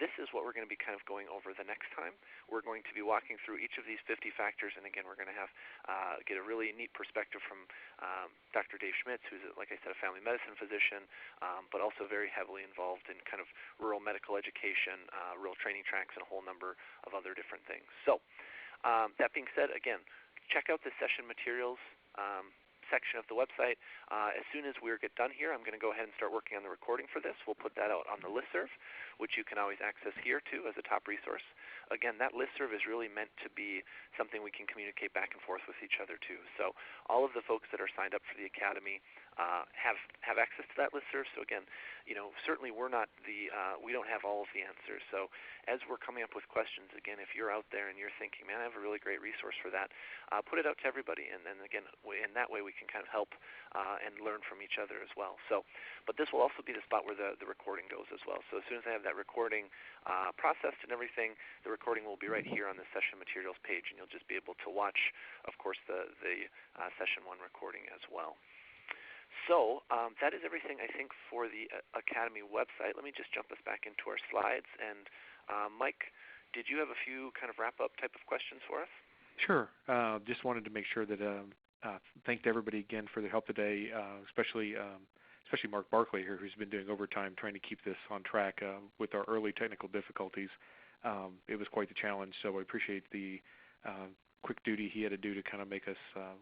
this is what we're going to be kind of going over the next time. We're going to be walking through each of these 50 factors, and again, we're going to have get a really neat perspective from Dr. Dave Schmitz, who's, like I said, a family medicine physician, but also very heavily involved in kind of rural medical education, rural training tracks, and a whole number of other different things. So that being said, again, check out the session materials section of the website. As soon as we get done here, I'm going to go ahead and start working on the recording for this. We'll put that out on the listserv, which you can always access here too as a top resource. Again, that listserv is really meant to be something we can communicate back and forth with each other too. So all of the folks that are signed up for the Academy have access to that listserv. So again, certainly we don't have all of the answers. So as we're coming up with questions, again, if you're out there and you're thinking, man, I have a really great resource for that, put it out to everybody. And then again, in that way we can kind of help and learn from each other as well. So, but this will also be the spot where the recording goes as well. So as soon as I have that recording processed and everything, the recording will be right here on the session materials page, and you'll just be able to watch, of course, the session 1 recording as well. So that is everything, I think, for the Academy website. Let me just jump us back into our slides. And Mike, did you have a few kind of wrap-up type of questions for us? Sure. Just wanted to make sure that thanked everybody again for their help today, especially Mark Barkley here, who's been doing overtime trying to keep this on track with our early technical difficulties. It was quite the challenge, so I appreciate the quick duty he had to do to kind of make us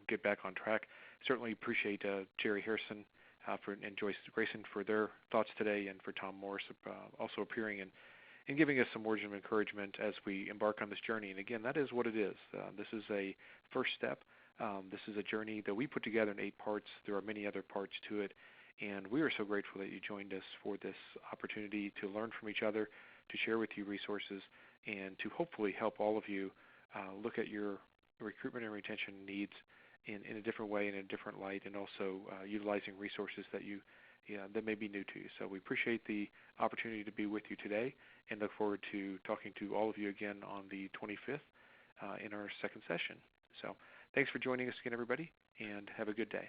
get back on track. Certainly appreciate Jerry Harrison and Joyce Grayson for their thoughts today, and for Tom Morris also appearing and giving us some words of encouragement as we embark on this journey. And again, that is what it is. This is a first step. This is a journey that we put together in 8 parts. There are many other parts to it. And we are so grateful that you joined us for this opportunity to learn from each other, to share with you resources, and to hopefully help all of you look at your recruitment and retention needs in a different way, in a different light, and also utilizing resources that may be new to you. So we appreciate the opportunity to be with you today and look forward to talking to all of you again on the 25th in our second session. So thanks for joining us again, everybody, and have a good day.